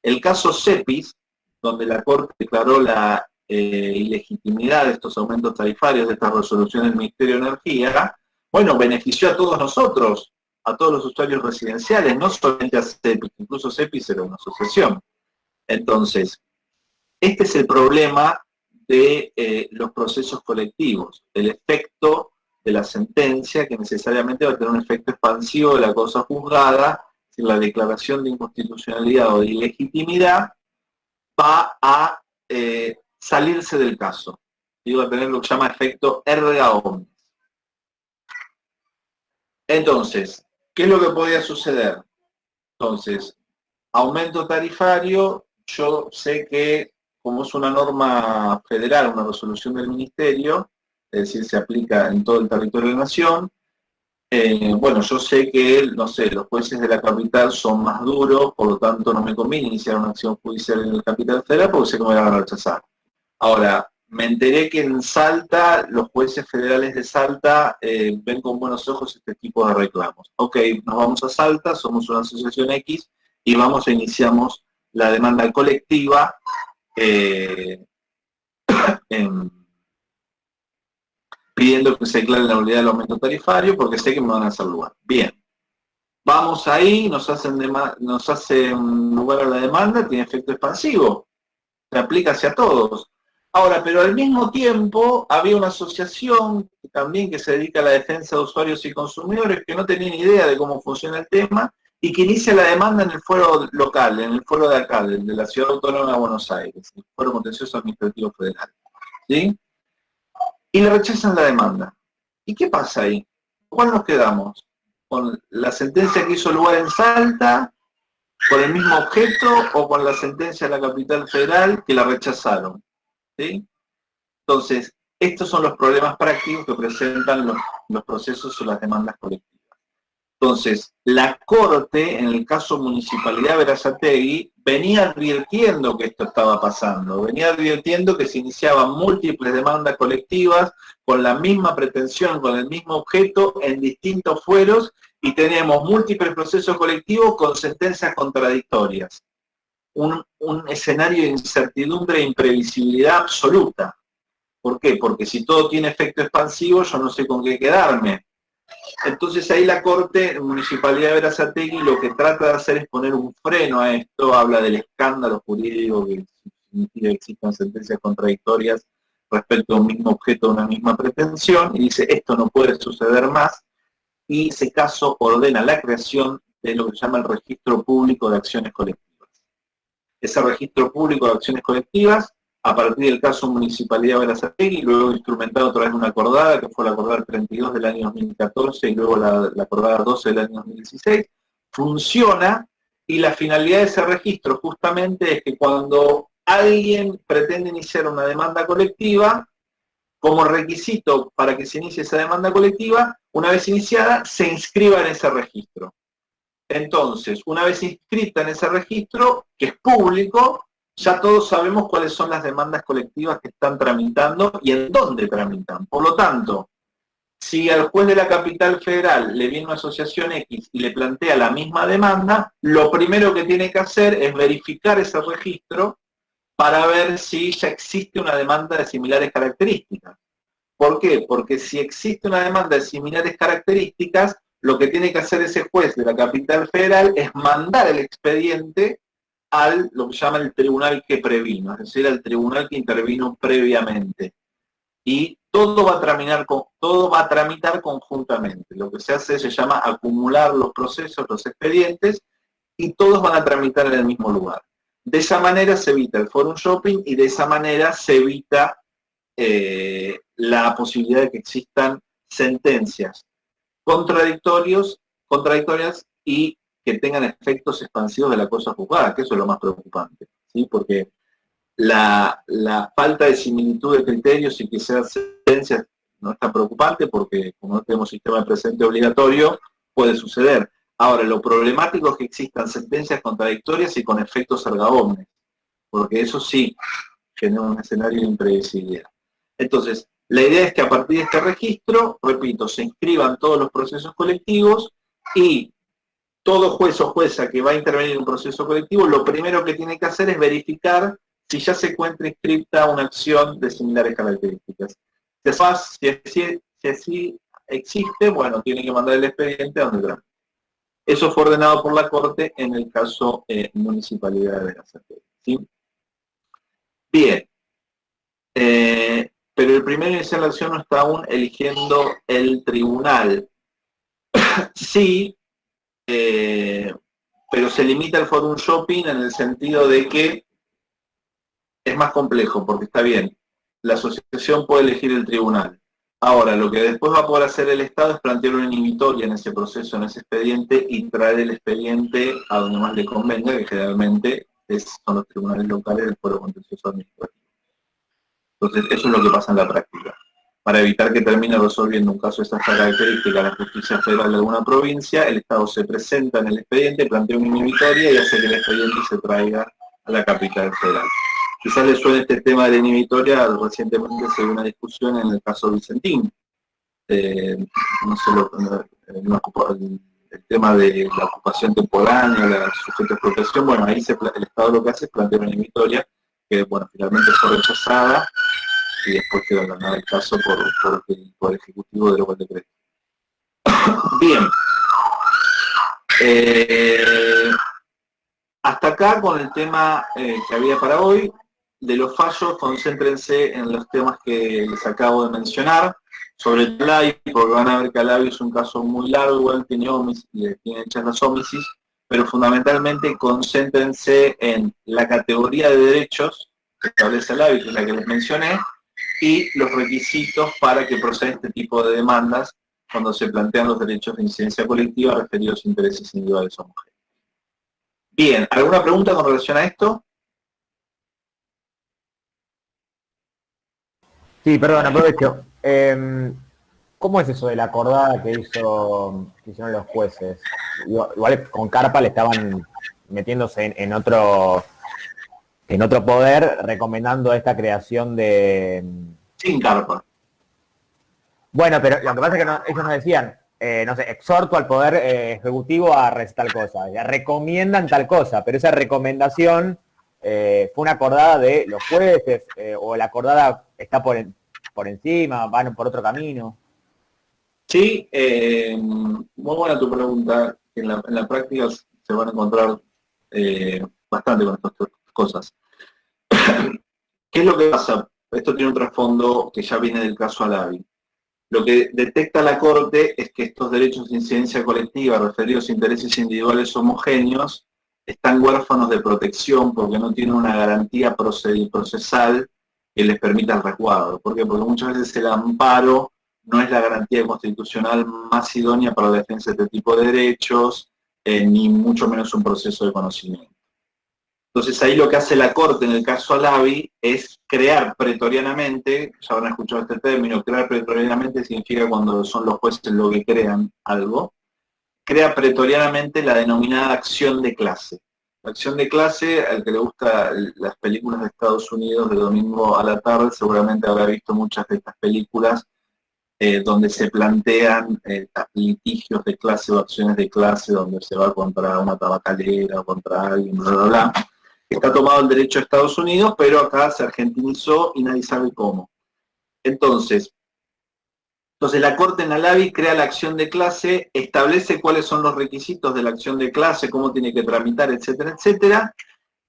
El caso CEPIS, donde la Corte declaró la ilegitimidad de estos aumentos tarifarios, de esta resolución del Ministerio de Energía, bueno, benefició a todos nosotros, a todos los usuarios residenciales, no solamente a CEPIS, incluso CEPIS era una asociación. Entonces, este es el problema de los procesos colectivos, el efecto de la sentencia, que necesariamente va a tener un efecto expansivo de la cosa juzgada, si la declaración de inconstitucionalidad o de ilegitimidad va a salirse del caso. Y va a tener lo que se llama efecto erga omnes. Entonces, ¿qué es lo que podría suceder? Entonces, aumento tarifario, yo sé que como es una norma federal, una resolución del ministerio, es decir, se aplica en todo el territorio de la nación, bueno, yo sé que, no sé, los jueces de la capital son más duros, por lo tanto no me conviene iniciar una acción judicial en la capital federal porque sé que me van a rechazar. Ahora, me enteré que en Salta, los jueces federales de Salta ven con buenos ojos este tipo de reclamos. Ok, nos vamos a Salta, somos una asociación X, y vamos e iniciamos la demanda colectiva pidiendo que se declare la nulidad del aumento tarifario porque sé que me van a hacer lugar. Bien, vamos ahí, nos hacen lugar a la demanda, tiene efecto expansivo, se aplica hacia todos. Ahora, pero al mismo tiempo había una asociación también que se dedica a la defensa de usuarios y consumidores que no tenía ni idea de cómo funciona el tema y que inicia la demanda en el fuero local, en el fuero de acá, de la Ciudad Autónoma de Buenos Aires, el Fuero Contencioso Administrativo Federal. ¿Sí? Y le rechazan la demanda. ¿Y qué pasa ahí? ¿Cuál nos quedamos? ¿Con la sentencia que hizo lugar en Salta, con el mismo objeto, o con la sentencia de la capital federal que la rechazaron? ¿Sí? Entonces, estos son los problemas prácticos que presentan los procesos o las demandas colectivas. Entonces, la Corte, en el caso Municipalidad Berazategui, venía advirtiendo que esto estaba pasando, venía advirtiendo que se iniciaban múltiples demandas colectivas con la misma pretensión, con el mismo objeto, en distintos fueros, y tenemos múltiples procesos colectivos con sentencias contradictorias. Un escenario de incertidumbre e imprevisibilidad absoluta. ¿Por qué? Porque si todo tiene efecto expansivo, yo no sé con qué quedarme. Entonces ahí la Corte, Municipalidad de Berazategui, lo que trata de hacer es poner un freno a esto, habla del escándalo jurídico que significa que existan sentencias contradictorias respecto a un mismo objeto, a una misma pretensión, y dice, esto no puede suceder más, y ese caso ordena la creación de lo que se llama el Registro Público de Acciones Colectivas. Ese Registro Público de Acciones Colectivas, a partir del caso Municipalidad de Berazategui, luego instrumentado a través de una acordada, que fue la acordada 32 del año 2014 y luego la acordada 12 del año 2016, funciona, y la finalidad de ese registro justamente es que cuando alguien pretende iniciar una demanda colectiva, como requisito para que se inicie esa demanda colectiva, una vez iniciada, se inscriba en ese registro. Entonces, una vez inscrita en ese registro, que es público, ya todos sabemos cuáles son las demandas colectivas que están tramitando y en dónde tramitan. Por lo tanto, si al juez de la capital federal le viene una asociación X y le plantea la misma demanda, lo primero que tiene que hacer es verificar ese registro para ver si ya existe una demanda de similares características. ¿Por qué? Porque si existe una demanda de similares características, lo que tiene que hacer ese juez de la capital federal es mandar el expediente al lo que llama el tribunal que previno, es decir, al tribunal que intervino previamente. Y todo va a tramitar conjuntamente. Lo que se hace se llama acumular los procesos, los expedientes, y todos van a tramitar en el mismo lugar. De esa manera se evita el forum shopping y de esa manera se evita la posibilidad de que existan sentencias contradictorias y que tengan efectos expansivos de la cosa juzgada, que eso es lo más preocupante, ¿sí? Porque la falta de similitud de criterios y que sean sentencias no es tan preocupante porque como no tenemos sistema de presente obligatorio, puede suceder. Ahora, lo problemático es que existan sentencias contradictorias y con efectos erga omnes, porque eso sí genera un escenario de imprevisibilidad. Entonces, la idea es que a partir de este registro, repito, se inscriban todos los procesos colectivos y todo juez o jueza que va a intervenir en un proceso colectivo, lo primero que tiene que hacer es verificar si ya se encuentra inscripta una acción de similares características. Si así existe, bueno, tiene que mandar el expediente a donde tramite. Eso fue ordenado por la Corte en el caso Municipalidad de Buenos Aires, ¿sí? Bien. Pero el primero iniciar la acción no está aún eligiendo el tribunal. Sí, pero se limita el forum shopping en el sentido de que es más complejo, porque está bien, la asociación puede elegir el tribunal. Ahora, lo que después va a poder hacer el Estado es plantear una inhibitoria en ese proceso, en ese expediente, y traer el expediente a donde más le convenga, que generalmente son los tribunales locales del Foro Contencioso Administrativo. Entonces, eso es lo que pasa en la práctica. Para evitar que termine resolviendo un caso de estas características la justicia federal de alguna provincia, el Estado se presenta en el expediente, plantea una inhibitoria y hace que el expediente se traiga a la capital federal. Quizás les suene este tema de la inhibitoria, recientemente se dio una discusión en el caso Vicentín. No sé, el tema de la ocupación temporánea, la sujeta a expropiación, bueno, ahí el Estado lo que hace es plantear una inhibitoria que, bueno, finalmente fue rechazada y después quedó ganado el caso por el Poder Ejecutivo de lo cual decreto. Bien. Hasta acá con el tema que había para hoy. De los fallos, concéntrense en los temas que les acabo de mencionar. Sobre el Alavi, porque van a ver que Alavi es un caso muy largo, igual tiene hechas las ómisis, pero fundamentalmente concéntrense en la categoría de derechos que establece Alavi, que es la que les mencioné, y los requisitos para que proceda este tipo de demandas cuando se plantean los derechos de incidencia colectiva referidos a intereses individuales homogéneos. Bien, ¿alguna pregunta con relación a esto? Sí, perdón, aprovecho. ¿Cómo es eso de la acordada que hicieron los jueces? Igual con Carpa le estaban metiéndose en otro poder, recomendando esta creación de... Sin Carpa. Bueno, pero lo que pasa es que ellos nos decían, no sé, exhorto al Poder Ejecutivo a tal cosa, ya recomiendan tal cosa, pero esa recomendación fue una acordada de los jueces, o la acordada está por encima, van por otro camino. Sí, muy buena tu pregunta. En la práctica se van a encontrar bastante con estas cosas. ¿Qué es lo que pasa? Esto tiene un trasfondo que ya viene del caso Alavi. Lo que detecta la Corte es que estos derechos de incidencia colectiva referidos a intereses individuales homogéneos están huérfanos de protección porque no tienen una garantía procesal que les permita el resguardo. ¿Por qué? Porque muchas veces el amparo no es la garantía constitucional más idónea para la defensa de este tipo de derechos, ni mucho menos un proceso de conocimiento. Entonces ahí lo que hace la Corte en el caso Alavi es crear pretorianamente, ya habrán escuchado este término, crear pretorianamente significa cuando son los jueces los que crean algo, crea pretorianamente la denominada acción de clase. La acción de clase, al que le gustan las películas de Estados Unidos de domingo a la tarde, seguramente habrá visto muchas de estas películas donde se plantean litigios de clase o acciones de clase, donde se va contra una tabacalera o contra alguien, bla, bla, bla. Está tomado el derecho de Estados Unidos, pero acá se argentinizó y nadie sabe cómo. Entonces la Corte en Alavi crea la acción de clase, establece cuáles son los requisitos de la acción de clase, cómo tiene que tramitar, etcétera, etcétera,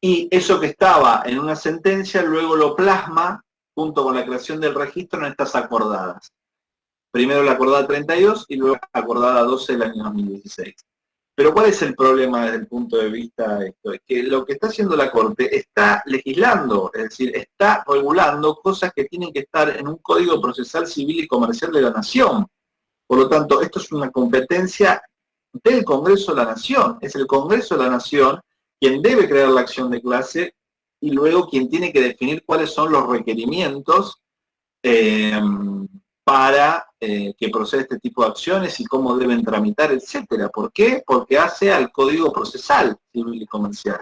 y eso que estaba en una sentencia luego lo plasma junto con la creación del registro en estas acordadas. Primero la acordada 32 y luego la acordada 12 del año 2016. Pero ¿cuál es el problema desde el punto de vista de esto? Es que lo que está haciendo la Corte está legislando, es decir, está regulando cosas que tienen que estar en un Código Procesal Civil y Comercial de la Nación. Por lo tanto, esto es una competencia del Congreso de la Nación. Es el Congreso de la Nación quien debe crear la acción de clase y luego quien tiene que definir cuáles son los requerimientos para que procede este tipo de acciones y cómo deben tramitar, etcétera. ¿Por qué? Porque hace al Código Procesal Civil y Comercial.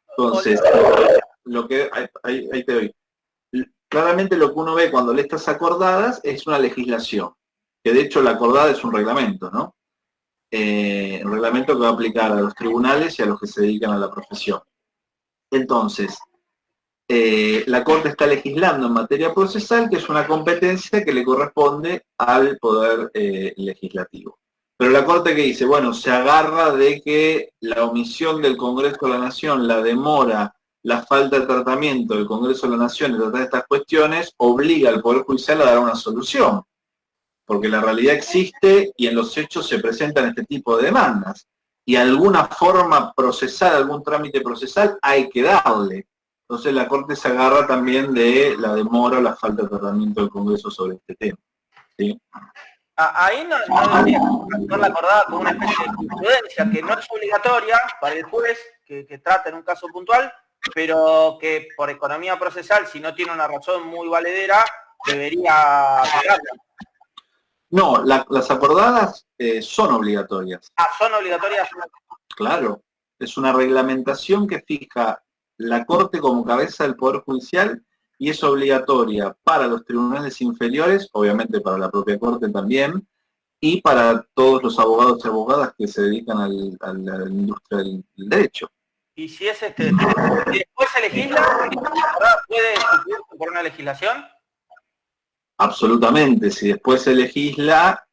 Entonces, ahí te doy. Claramente lo que uno ve cuando lee estas acordadas es una legislación, que de hecho la acordada es un reglamento, ¿no? Un reglamento que va a aplicar a los tribunales y a los que se dedican a la profesión. Entonces, la Corte está legislando en materia procesal, que es una competencia que le corresponde al Poder Legislativo. Pero la Corte, ¿qué dice? Bueno, se agarra de que la omisión del Congreso de la Nación, la demora, la falta de tratamiento del Congreso de la Nación en tratar estas cuestiones, obliga al Poder Judicial a dar una solución. Porque la realidad existe y en los hechos se presentan este tipo de demandas. Y alguna forma procesal, algún trámite procesal hay que darle. Entonces la Corte se agarra también de la demora o la falta de tratamiento del Congreso sobre este tema. ¿Sí? Ahí no debería actuar la acordada como una especie de jurisprudencia que no es obligatoria para el juez que trata en un caso puntual, pero que por economía procesal, si no tiene una razón muy valedera, debería aplicarla. No, las acordadas son obligatorias. ¿Son obligatorias? Claro, es una reglamentación que fija la Corte como cabeza del Poder Judicial y es obligatoria para los tribunales inferiores, obviamente para la propia Corte también, y para todos los abogados y abogadas que se dedican a la industria del derecho. Y si es si después se legisla, ¿puede sustituirse por una legislación? Absolutamente, si después se legisla,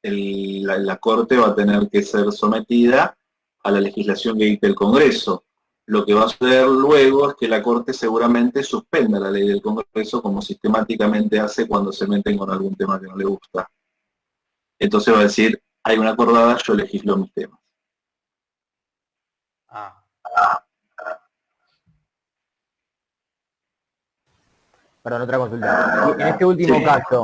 la Corte va a tener que ser sometida a la legislación que dicte el Congreso. Lo que va a suceder luego es que la Corte seguramente suspenda la ley del Congreso como sistemáticamente hace cuando se meten con algún tema que no le gusta. Entonces va a decir, hay una acordada, yo legislo mis temas. Perdón, otra consulta. En este último caso,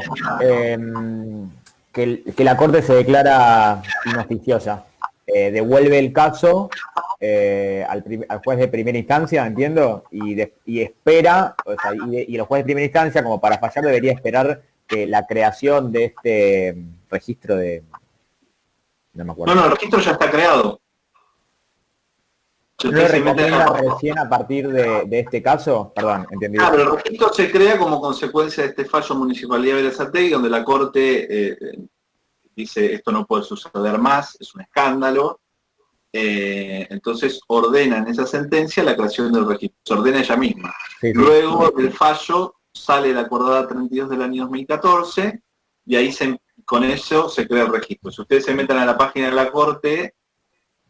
que la Corte se declara inoficiosa, devuelve el caso al juez de primera instancia, entiendo, y espera, o sea, y el juez de primera instancia, como para fallar, debería esperar que la creación de este registro de... No me acuerdo. No, el registro ya está creado. ¿No lo recomienda recién a partir de este caso? Perdón, entendí. Pero el registro se crea como consecuencia de este fallo Municipalidad de Berazategui, donde la Corte dice esto no puede suceder más, es un escándalo. Entonces ordena en esa sentencia la creación del registro, se ordena ella misma. Sí. Luego del fallo sale la acordada 32 del año 2014 y ahí con eso se crea el registro. Si ustedes se meten a la página de la Corte,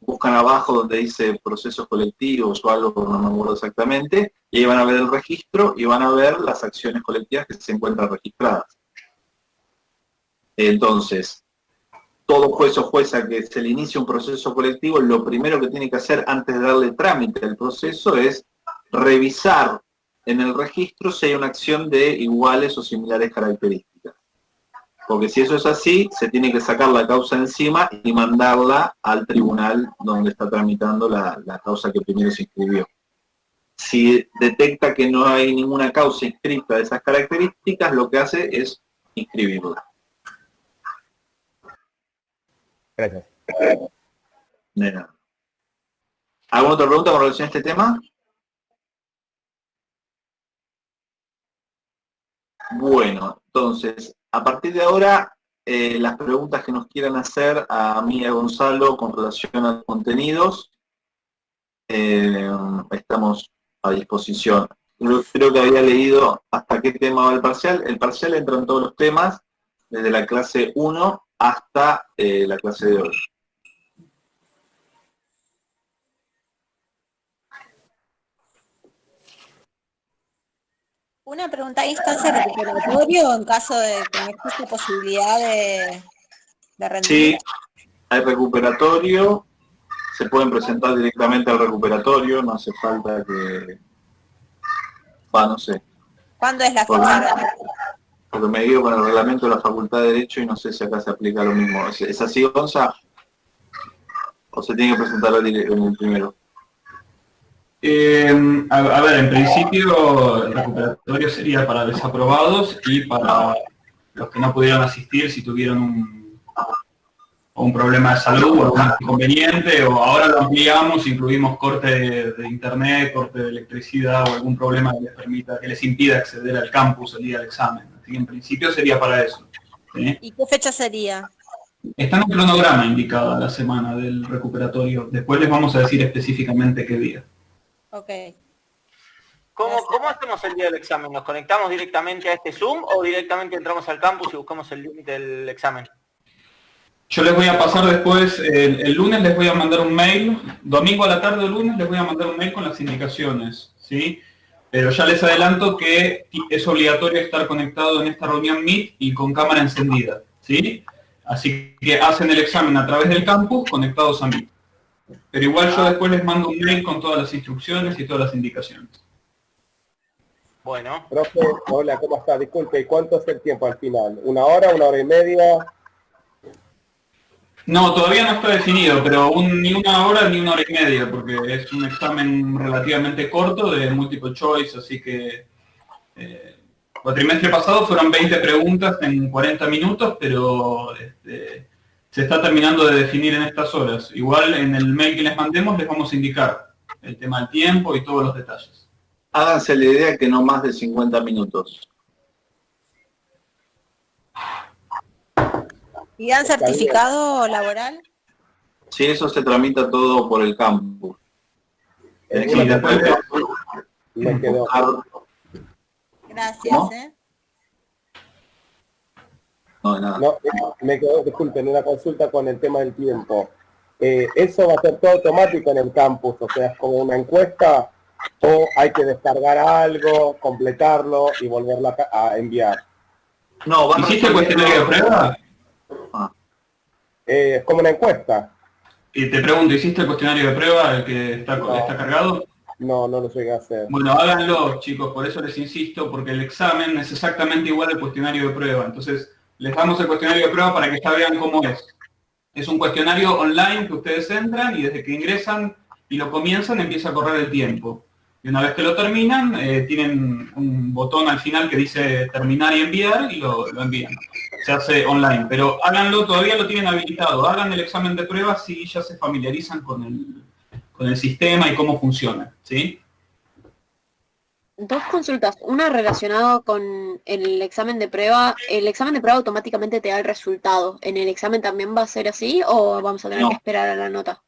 buscan abajo donde dice procesos colectivos o algo, no me acuerdo exactamente, y ahí van a ver el registro y van a ver las acciones colectivas que se encuentran registradas. Entonces, todo juez o jueza que se le inicie un proceso colectivo, lo primero que tiene que hacer antes de darle trámite al proceso es revisar en el registro si hay una acción de iguales o similares características. Porque si eso es así, se tiene que sacar la causa encima y mandarla al tribunal donde está tramitando la causa que primero se inscribió. Si detecta que no hay ninguna causa inscrita de esas características, lo que hace es inscribirla. Gracias. De nada. ¿Alguna otra pregunta con relación a este tema? Bueno, entonces, a partir de ahora, las preguntas que nos quieran hacer a mí y a Gonzalo con relación a los contenidos, estamos a disposición. Creo que había leído hasta qué tema va el parcial. El parcial entra en todos los temas, desde la clase 1 hasta la clase de hoy. Una pregunta, ¿hay instancia recuperatorio en caso de que no existe posibilidad de rendir? Sí, hay recuperatorio, se pueden presentar directamente al recuperatorio, no hace falta que... no sé. ¿Cuándo es la fecha? Porque me guío con el reglamento de la Facultad de Derecho y no sé si acá se aplica lo mismo. ¿Es así, Gonza? ¿O se tiene que presentar en el primero? A ver, en principio el recuperatorio sería para desaprobados y para los que no pudieron asistir si tuvieron un problema de salud o algún inconveniente, o ahora lo ampliamos, incluimos corte de internet, corte de electricidad o algún problema que les impida acceder al campus el día del examen. Así que en principio sería para eso. ¿Sí? ¿Y qué fecha sería? Está en un cronograma indicada la semana del recuperatorio. Después les vamos a decir específicamente qué día. Ok. ¿Cómo hacemos el día del examen? ¿Nos conectamos directamente a este Zoom o directamente entramos al campus y buscamos el límite del examen? Yo les voy a pasar después, el lunes les voy a mandar un mail, domingo a la tarde o lunes les voy a mandar un mail con las indicaciones, ¿sí? Pero ya les adelanto que es obligatorio estar conectado en esta reunión Meet y con cámara encendida, ¿sí? Así que hacen el examen a través del campus conectados a Meet. Pero igual yo después les mando un mail con todas las instrucciones y todas las indicaciones. Bueno. Profe, hola, ¿cómo está? Disculpe, ¿cuánto es el tiempo al final? ¿1 hora, 1 hora y media? No, todavía no está definido, pero ni 1 hora ni 1 hora y media, porque es un examen relativamente corto de multiple choice, así que el cuatrimestre pasado fueron 20 preguntas en 40 minutos, pero se está terminando de definir en estas horas. Igual en el mail que les mandemos les vamos a indicar el tema del tiempo y todos los detalles. Háganse la idea que no más de 50 minutos. ¿Y dan certificado laboral? Sí, eso se tramita todo por el campus. Sí, después Me quedó. Gracias, ¿No? No, de nada. No, me quedó, disculpen, una consulta con el tema del tiempo. ¿Eso va a ser todo automático en el campus? O sea, ¿es como una encuesta o hay que descargar algo, completarlo y volverla a enviar? No, van ¿Hiciste el cuestionario de prueba? Es como una encuesta. Y te pregunto, ¿hiciste el cuestionario de prueba, el que está cargado? No lo llegué a hacer. Bueno, háganlo, chicos, por eso les insisto, porque el examen es exactamente igual al cuestionario de prueba. Entonces, les damos el cuestionario de prueba para que ya vean cómo es. Es un cuestionario online que ustedes entran y desde que ingresan y lo comienzan empieza a correr el tiempo. Y una vez que lo terminan, tienen un botón al final que dice terminar y enviar y lo envían. Se hace online, pero háganlo, todavía lo tienen habilitado. Hagan el examen de prueba si ya se familiarizan con el sistema y cómo funciona, ¿sí? 2 consultas, una relacionada con el examen de prueba. ¿El examen de prueba automáticamente te da el resultado? ¿En el examen también va a ser así o vamos a tener que esperar a la nota?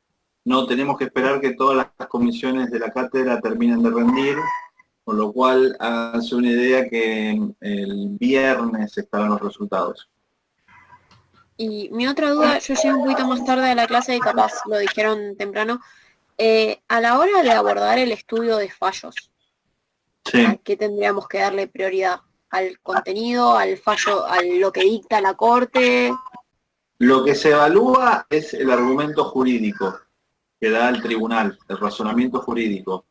No, tenemos que esperar que todas las comisiones de la cátedra terminen de rendir, con lo cual hace una idea que el viernes estarán los resultados. Y mi otra duda, yo llegué un poquito más tarde de la clase y capaz lo dijeron temprano, a la hora de abordar el estudio de fallos, Sí. ¿a qué tendríamos que darle prioridad? ¿Al contenido, al fallo, a lo que dicta la corte? Lo que se evalúa es el argumento jurídico que da el tribunal, el razonamiento jurídico.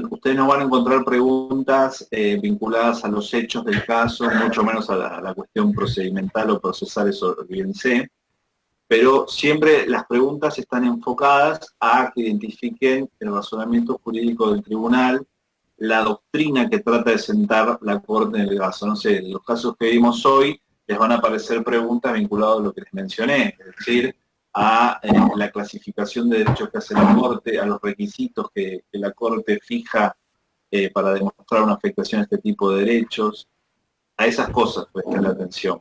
Ustedes no van a encontrar preguntas vinculadas a los hechos del caso, mucho menos a la cuestión procedimental o procesal, eso bien sé, pero siempre las preguntas están enfocadas a que identifiquen el razonamiento jurídico del tribunal, la doctrina que trata de sentar la Corte en el caso. No sé, en los casos que vimos hoy les van a aparecer preguntas vinculadas a lo que les mencioné, es decir, a la clasificación de derechos que hace la Corte, a los requisitos que la Corte fija para demostrar una afectación a este tipo de derechos, a esas cosas prestar la atención.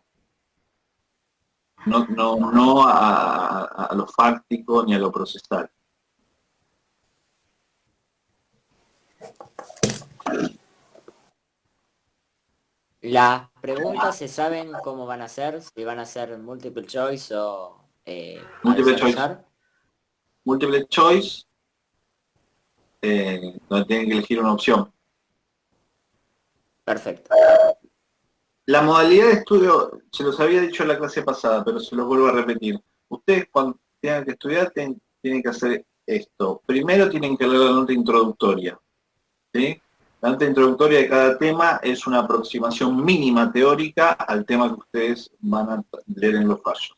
No a lo fáctico ni a lo procesal. Las preguntas se saben cómo van a ser, si van a ser multiple choice o Multiple choice. desarrollar. Multiple choice, donde tienen que elegir una opción. Perfecto. La modalidad de estudio, se los había dicho en la clase pasada, pero se los vuelvo a repetir. Ustedes cuando tengan que estudiar tienen que hacer esto. Primero tienen que leer la nota introductoria, ¿sí? La nota introductoria de cada tema es una aproximación mínima teórica al tema que ustedes van a leer en los fallos.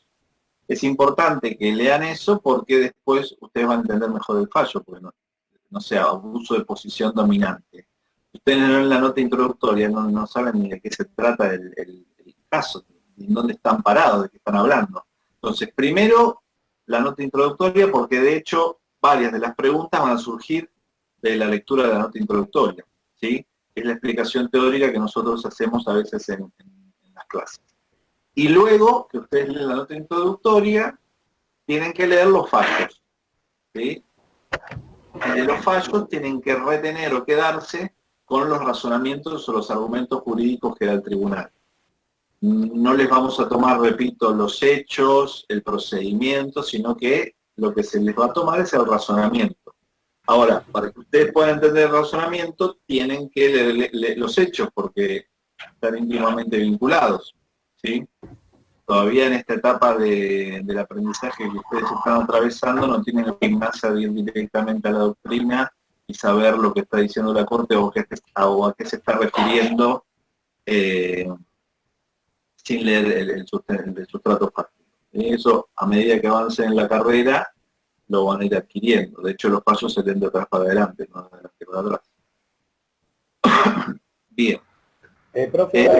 Es importante que lean eso porque después ustedes van a entender mejor el fallo, porque no sea abuso de posición dominante. Ustedes no leen la nota introductoria, no saben ni de qué se trata el caso, en dónde están parados, de qué están hablando. Entonces, primero, la nota introductoria, porque de hecho varias de las preguntas van a surgir de la lectura de la nota introductoria, ¿sí? Es la explicación teórica que nosotros hacemos a veces en las clases. Y luego que ustedes leen la nota introductoria, tienen que leer los fallos, ¿sí? Y de los fallos tienen que retener o quedarse con los razonamientos o los argumentos jurídicos que da el tribunal. No les vamos a tomar, repito, los hechos, el procedimiento, sino que lo que se les va a tomar es el razonamiento. Ahora, para que ustedes puedan entender el razonamiento, tienen que leer los hechos, porque están íntimamente vinculados, ¿sí? Todavía en esta etapa del aprendizaje que ustedes están atravesando, no tienen la gimnasia de ir directamente a la doctrina y saber lo que está diciendo la Corte o a qué se está refiriendo sin leer el sustrato fáctico. Y eso, a medida que avancen en la carrera, lo van a ir adquiriendo. De hecho, los pasos se leen de atrás para adelante, no de adelante para atrás. Bien. Profe,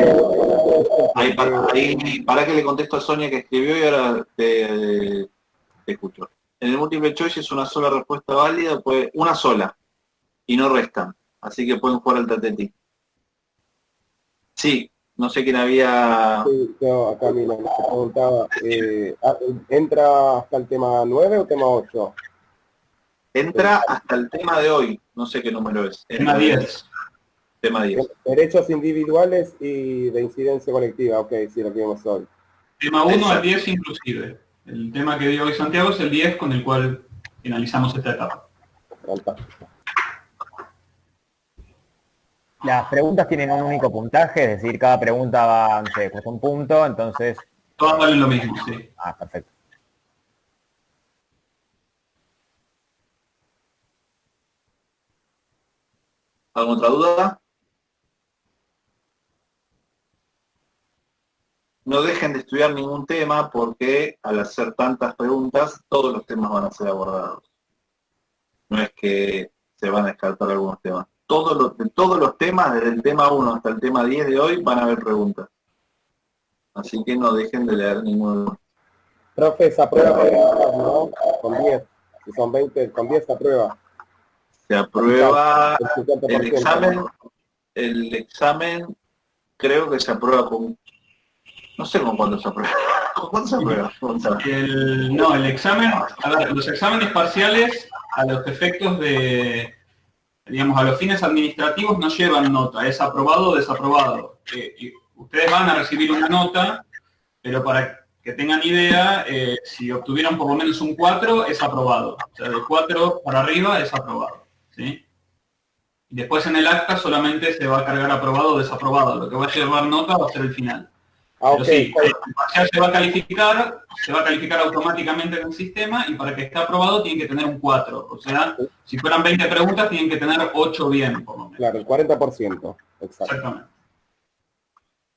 Ahí, para que le contesto a Sonia que escribió y ahora te escucho. En el múltiple choice es una sola respuesta válida, una sola, y no restan. Así que pueden jugar al tatetí. Sí, no sé quién había... Sí, yo acá mira, me preguntaba, ¿entra hasta el tema 9 o tema 8? Entra hasta el tema de hoy, no sé qué número es. Tema 10. Tema 10. Derechos individuales y de incidencia colectiva, ok, sí, lo que vimos hoy. Tema 1 al 10 inclusive. El tema que dio hoy Santiago es el 10 con el cual finalizamos esta etapa. Fantástico. Las preguntas tienen un único puntaje, es decir, cada pregunta va, no sé, cuesta un punto, entonces... Todas valen lo mismo, sí. Ah, perfecto. ¿Alguna otra duda? No dejen de estudiar ningún tema porque al hacer tantas preguntas, todos los temas van a ser abordados. No es que se van a descartar algunos temas. Todos los temas, desde el tema 1 hasta el tema 10 de hoy, van a haber preguntas. Así que no dejen de leer ninguno. Profe, se aprueba, ¿no? Con 10. Si son 20, con 10 se aprueba. Se aprueba El 50%. el examen creo que se aprueba con... No sé con cuánto se aprueba. ¿Con cuánto se aprueba? El examen, a ver, los exámenes parciales, a los efectos de, digamos, a los fines administrativos no llevan nota, es aprobado o desaprobado. Y ustedes van a recibir una nota, pero para que tengan idea, si obtuvieron por lo menos un 4, es aprobado. O sea, de 4 para arriba es aprobado, ¿sí? Y después en el acta solamente se va a cargar aprobado o desaprobado. Lo que va a llevar nota va a ser el final. Pero sí, el parcial se va a calificar automáticamente en el sistema y para que esté aprobado tiene que tener un 4. O sea, si fueran 20 preguntas, tienen que tener 8 bien, por lo menos. Claro, el 40%. Exactamente.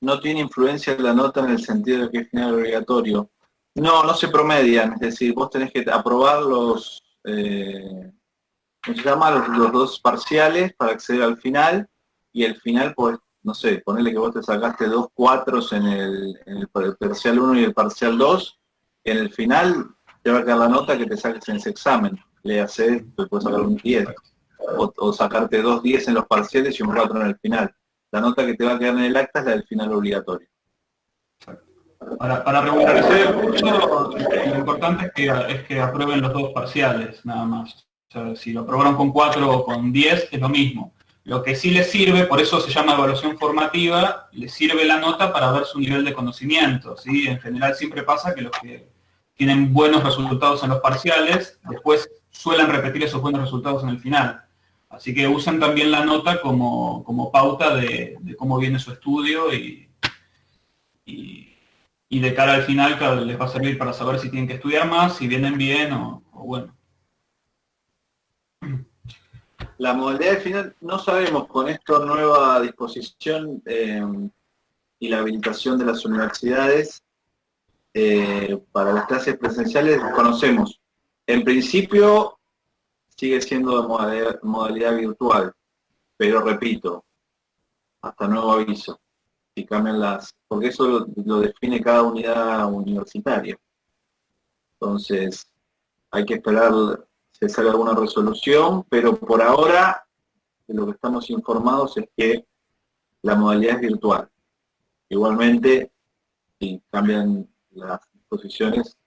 No tiene influencia la nota en el sentido de que es final obligatorio. No se promedian. Es decir, vos tenés que aprobar los... ¿cómo se llama? Los dos parciales para acceder al final y el final pues no sé, ponele que vos te sacaste 2 4 en el parcial 1 y el parcial 2, en el final te va a quedar la nota que te saques en ese examen. Léase, te puedes sacar un 10, o sacarte 2 10 en los parciales y un 4 en el final. La nota que te va a quedar en el acta es la del final obligatorio. Para regularizar el curso, lo importante es que aprueben los dos parciales, nada más. O sea, si lo aprobaron con 4 o con 10, es lo mismo. Lo que sí les sirve, por eso se llama evaluación formativa, les sirve la nota para ver su nivel de conocimiento, ¿sí? En general siempre pasa que los que tienen buenos resultados en los parciales, después suelen repetir esos buenos resultados en el final. Así que usen también la nota como pauta de cómo viene su estudio y de cara al final, claro, les va a servir para saber si tienen que estudiar más, si vienen bien o bueno. La modalidad de final, no sabemos con esta nueva disposición y la habilitación de las universidades para las clases presenciales, conocemos. En principio sigue siendo de modalidad virtual, pero repito, hasta nuevo aviso. si cambian porque eso lo define cada unidad universitaria. Entonces, hay que esperar si sale alguna resolución, pero por ahora, de lo que estamos informados es que la modalidad es virtual. Igualmente, si cambian las disposiciones,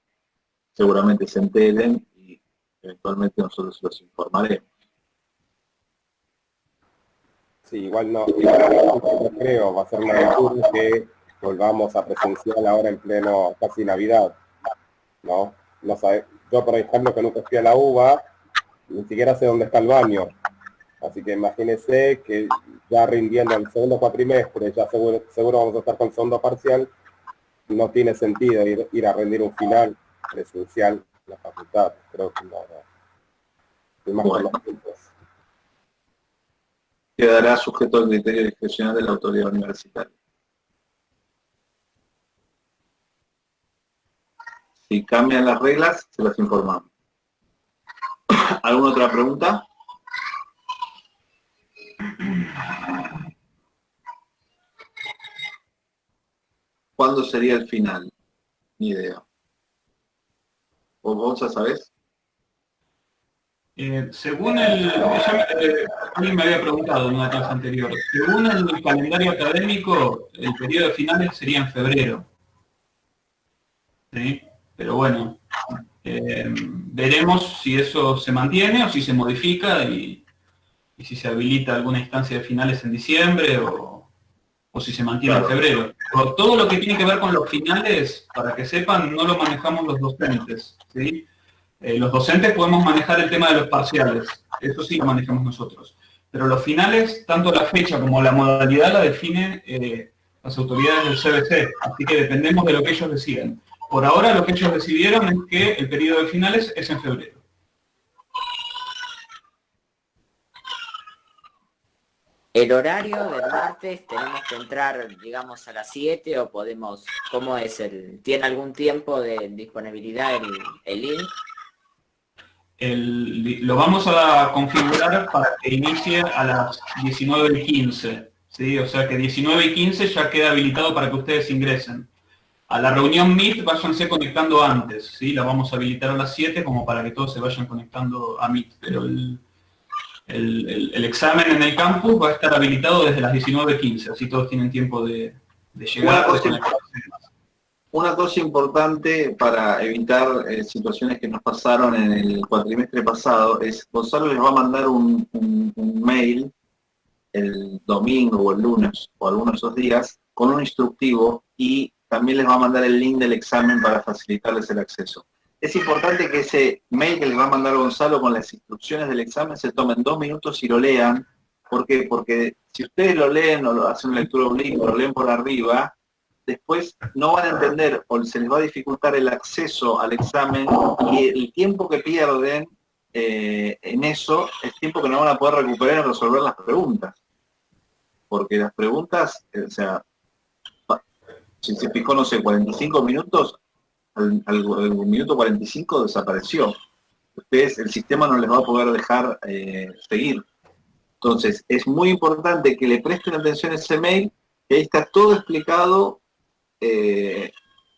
seguramente se enteren y eventualmente nosotros los informaremos. Sí, igual no creo, va a ser una locura que volvamos a presencial ahora en pleno casi Navidad, ¿no? No sabe, yo, por ejemplo, que nunca fui a la UBA, ni siquiera sé dónde está el baño. Así que imagínense que ya rindiendo el segundo cuatrimestre, ya seguro vamos a estar con segundo parcial, no tiene sentido ir a rendir un final presencial en la facultad. Creo que no. Y más por los tiempos. Quedará sujeto al criterio discrecional de la autoridad universitaria. Si cambian las reglas, se las informamos. ¿Alguna otra pregunta? ¿Cuándo sería el final? Ni idea. ¿Vos ya sabés? Según alguien me había preguntado en una clase anterior, según el calendario académico, el periodo de finales sería en febrero. ¿Sí? Pero bueno, veremos si eso se mantiene o si se modifica y si se habilita alguna instancia de finales en diciembre o si se mantiene en febrero. Pero todo lo que tiene que ver con los finales, para que sepan, no lo manejamos los docentes, ¿sí? Los docentes podemos manejar el tema de los parciales, eso sí lo manejamos nosotros. Pero los finales, tanto la fecha como la modalidad la definen las autoridades del CBC, así que dependemos de lo que ellos deciden. Por ahora lo que ellos decidieron es que el periodo de finales es en febrero. El horario del martes, ¿tenemos que entrar, digamos, a las 7 o podemos, cómo es tiene algún tiempo de disponibilidad el link? Lo vamos a configurar para que inicie a las 19:15, ¿sí? O sea que 19:15 ya queda habilitado para que ustedes ingresen. A la reunión Meet váyanse conectando antes, ¿sí? La vamos a habilitar a las 7 como para que todos se vayan conectando a Meet, pero el examen en el campus va a estar habilitado desde las 19:15, así todos tienen tiempo de llegar. Una cosa importante para evitar situaciones que nos pasaron en el cuatrimestre pasado es Gonzalo les va a mandar un mail el domingo o el lunes o algunos de esos días con un instructivo y también les va a mandar el link del examen para facilitarles el acceso. Es importante que ese mail que les va a mandar Gonzalo con las instrucciones del examen se tomen 2 minutos y lo lean. ¿Por qué? Porque si ustedes lo leen o lo hacen una lectura obliqua o lo leen por arriba, después no van a entender o se les va a dificultar el acceso al examen y el tiempo que pierden en eso es tiempo que no van a poder recuperar y resolver las preguntas. Porque las preguntas, o sea, si se fijó, no sé, 45 minutos, al minuto 45 desapareció. Ustedes, el sistema no les va a poder dejar seguir. Entonces, es muy importante que le presten atención a ese mail, que ahí está todo explicado.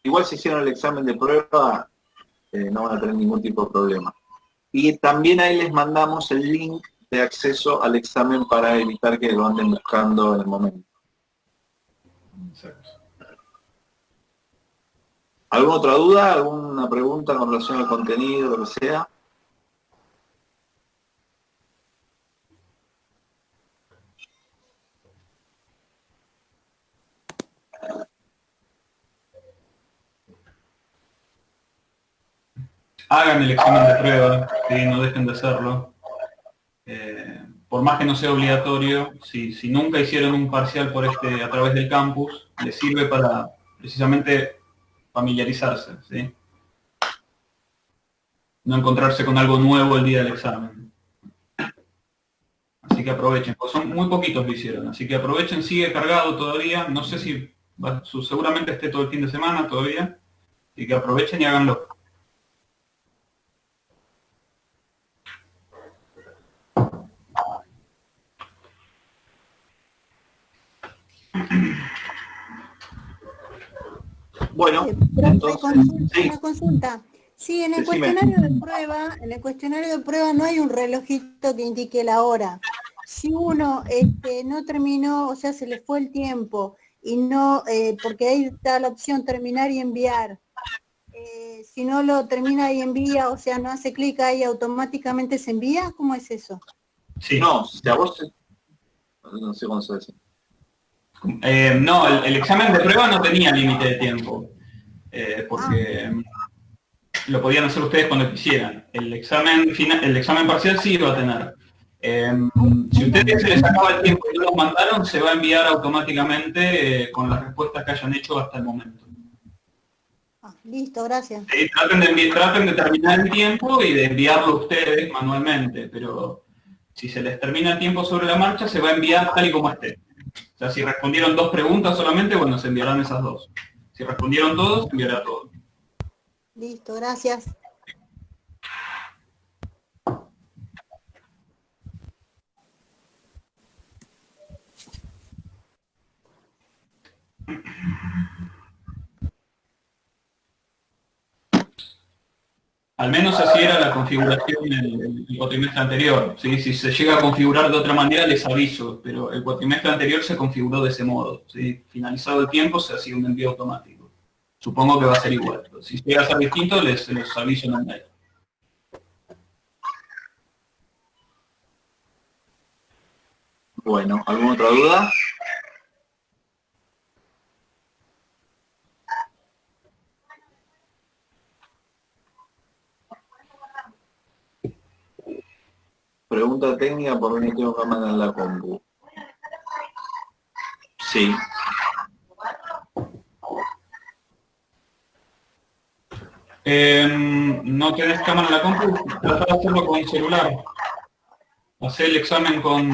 Igual si hicieron el examen de prueba, no van a tener ningún tipo de problema. Y también ahí les mandamos el link de acceso al examen para evitar que lo anden buscando en el momento. Exacto. ¿Alguna otra duda? ¿Alguna pregunta con relación al contenido, lo que sea? Hagan el examen de prueba, ¿sí? No dejen de hacerlo. Por más que no sea obligatorio, si nunca hicieron un parcial a través del campus, les sirve para precisamente familiarizarse, ¿sí? No encontrarse con algo nuevo el día del examen. Así que aprovechen, pues son muy poquitos lo hicieron, así que aprovechen, sigue cargado todavía, no sé si seguramente esté todo el fin de semana todavía, así que aprovechen y háganlo. Bueno, Profe, entonces, sí, una consulta. Sí, en el decime. cuestionario de prueba no hay un relojito que indique la hora. Si uno no terminó, o sea, se le fue el tiempo y no, porque ahí está la opción terminar y enviar. Si no lo termina y envía, o sea, no hace clic ahí, automáticamente se envía. ¿Cómo es eso? Sí. No, si a vos, no sé cómo se dice. No, el examen de prueba no tenía límite de tiempo, porque lo podían hacer ustedes cuando quisieran. El examen final, el examen parcial sí lo va a tener. Si a ustedes se les acaba el tiempo y no lo mandaron, se va a enviar automáticamente con las respuestas que hayan hecho hasta el momento. Listo, gracias. Sí, traten de terminar el tiempo y de enviarlo ustedes manualmente, pero si se les termina el tiempo sobre la marcha, se va a enviar tal y como esté. O sea, si respondieron 2 preguntas solamente, bueno, se enviarán esas 2. Si respondieron todos, se enviará todo. Listo, gracias. Al menos así era la configuración el cuatrimestre anterior. ¿Sí? Si se llega a configurar de otra manera, les aviso, pero el cuatrimestre anterior se configuró de ese modo. ¿Sí? Finalizado el tiempo, se hacía un envío automático. Supongo que va a ser igual. Si llega a ser distinto, les aviso en el mail. Bueno, ¿alguna otra duda? Pregunta técnica, ¿por qué no tengo cámara en la compu? Sí. No tenés cámara en la compu, tratá de hacerlo con el celular. Hacé el examen con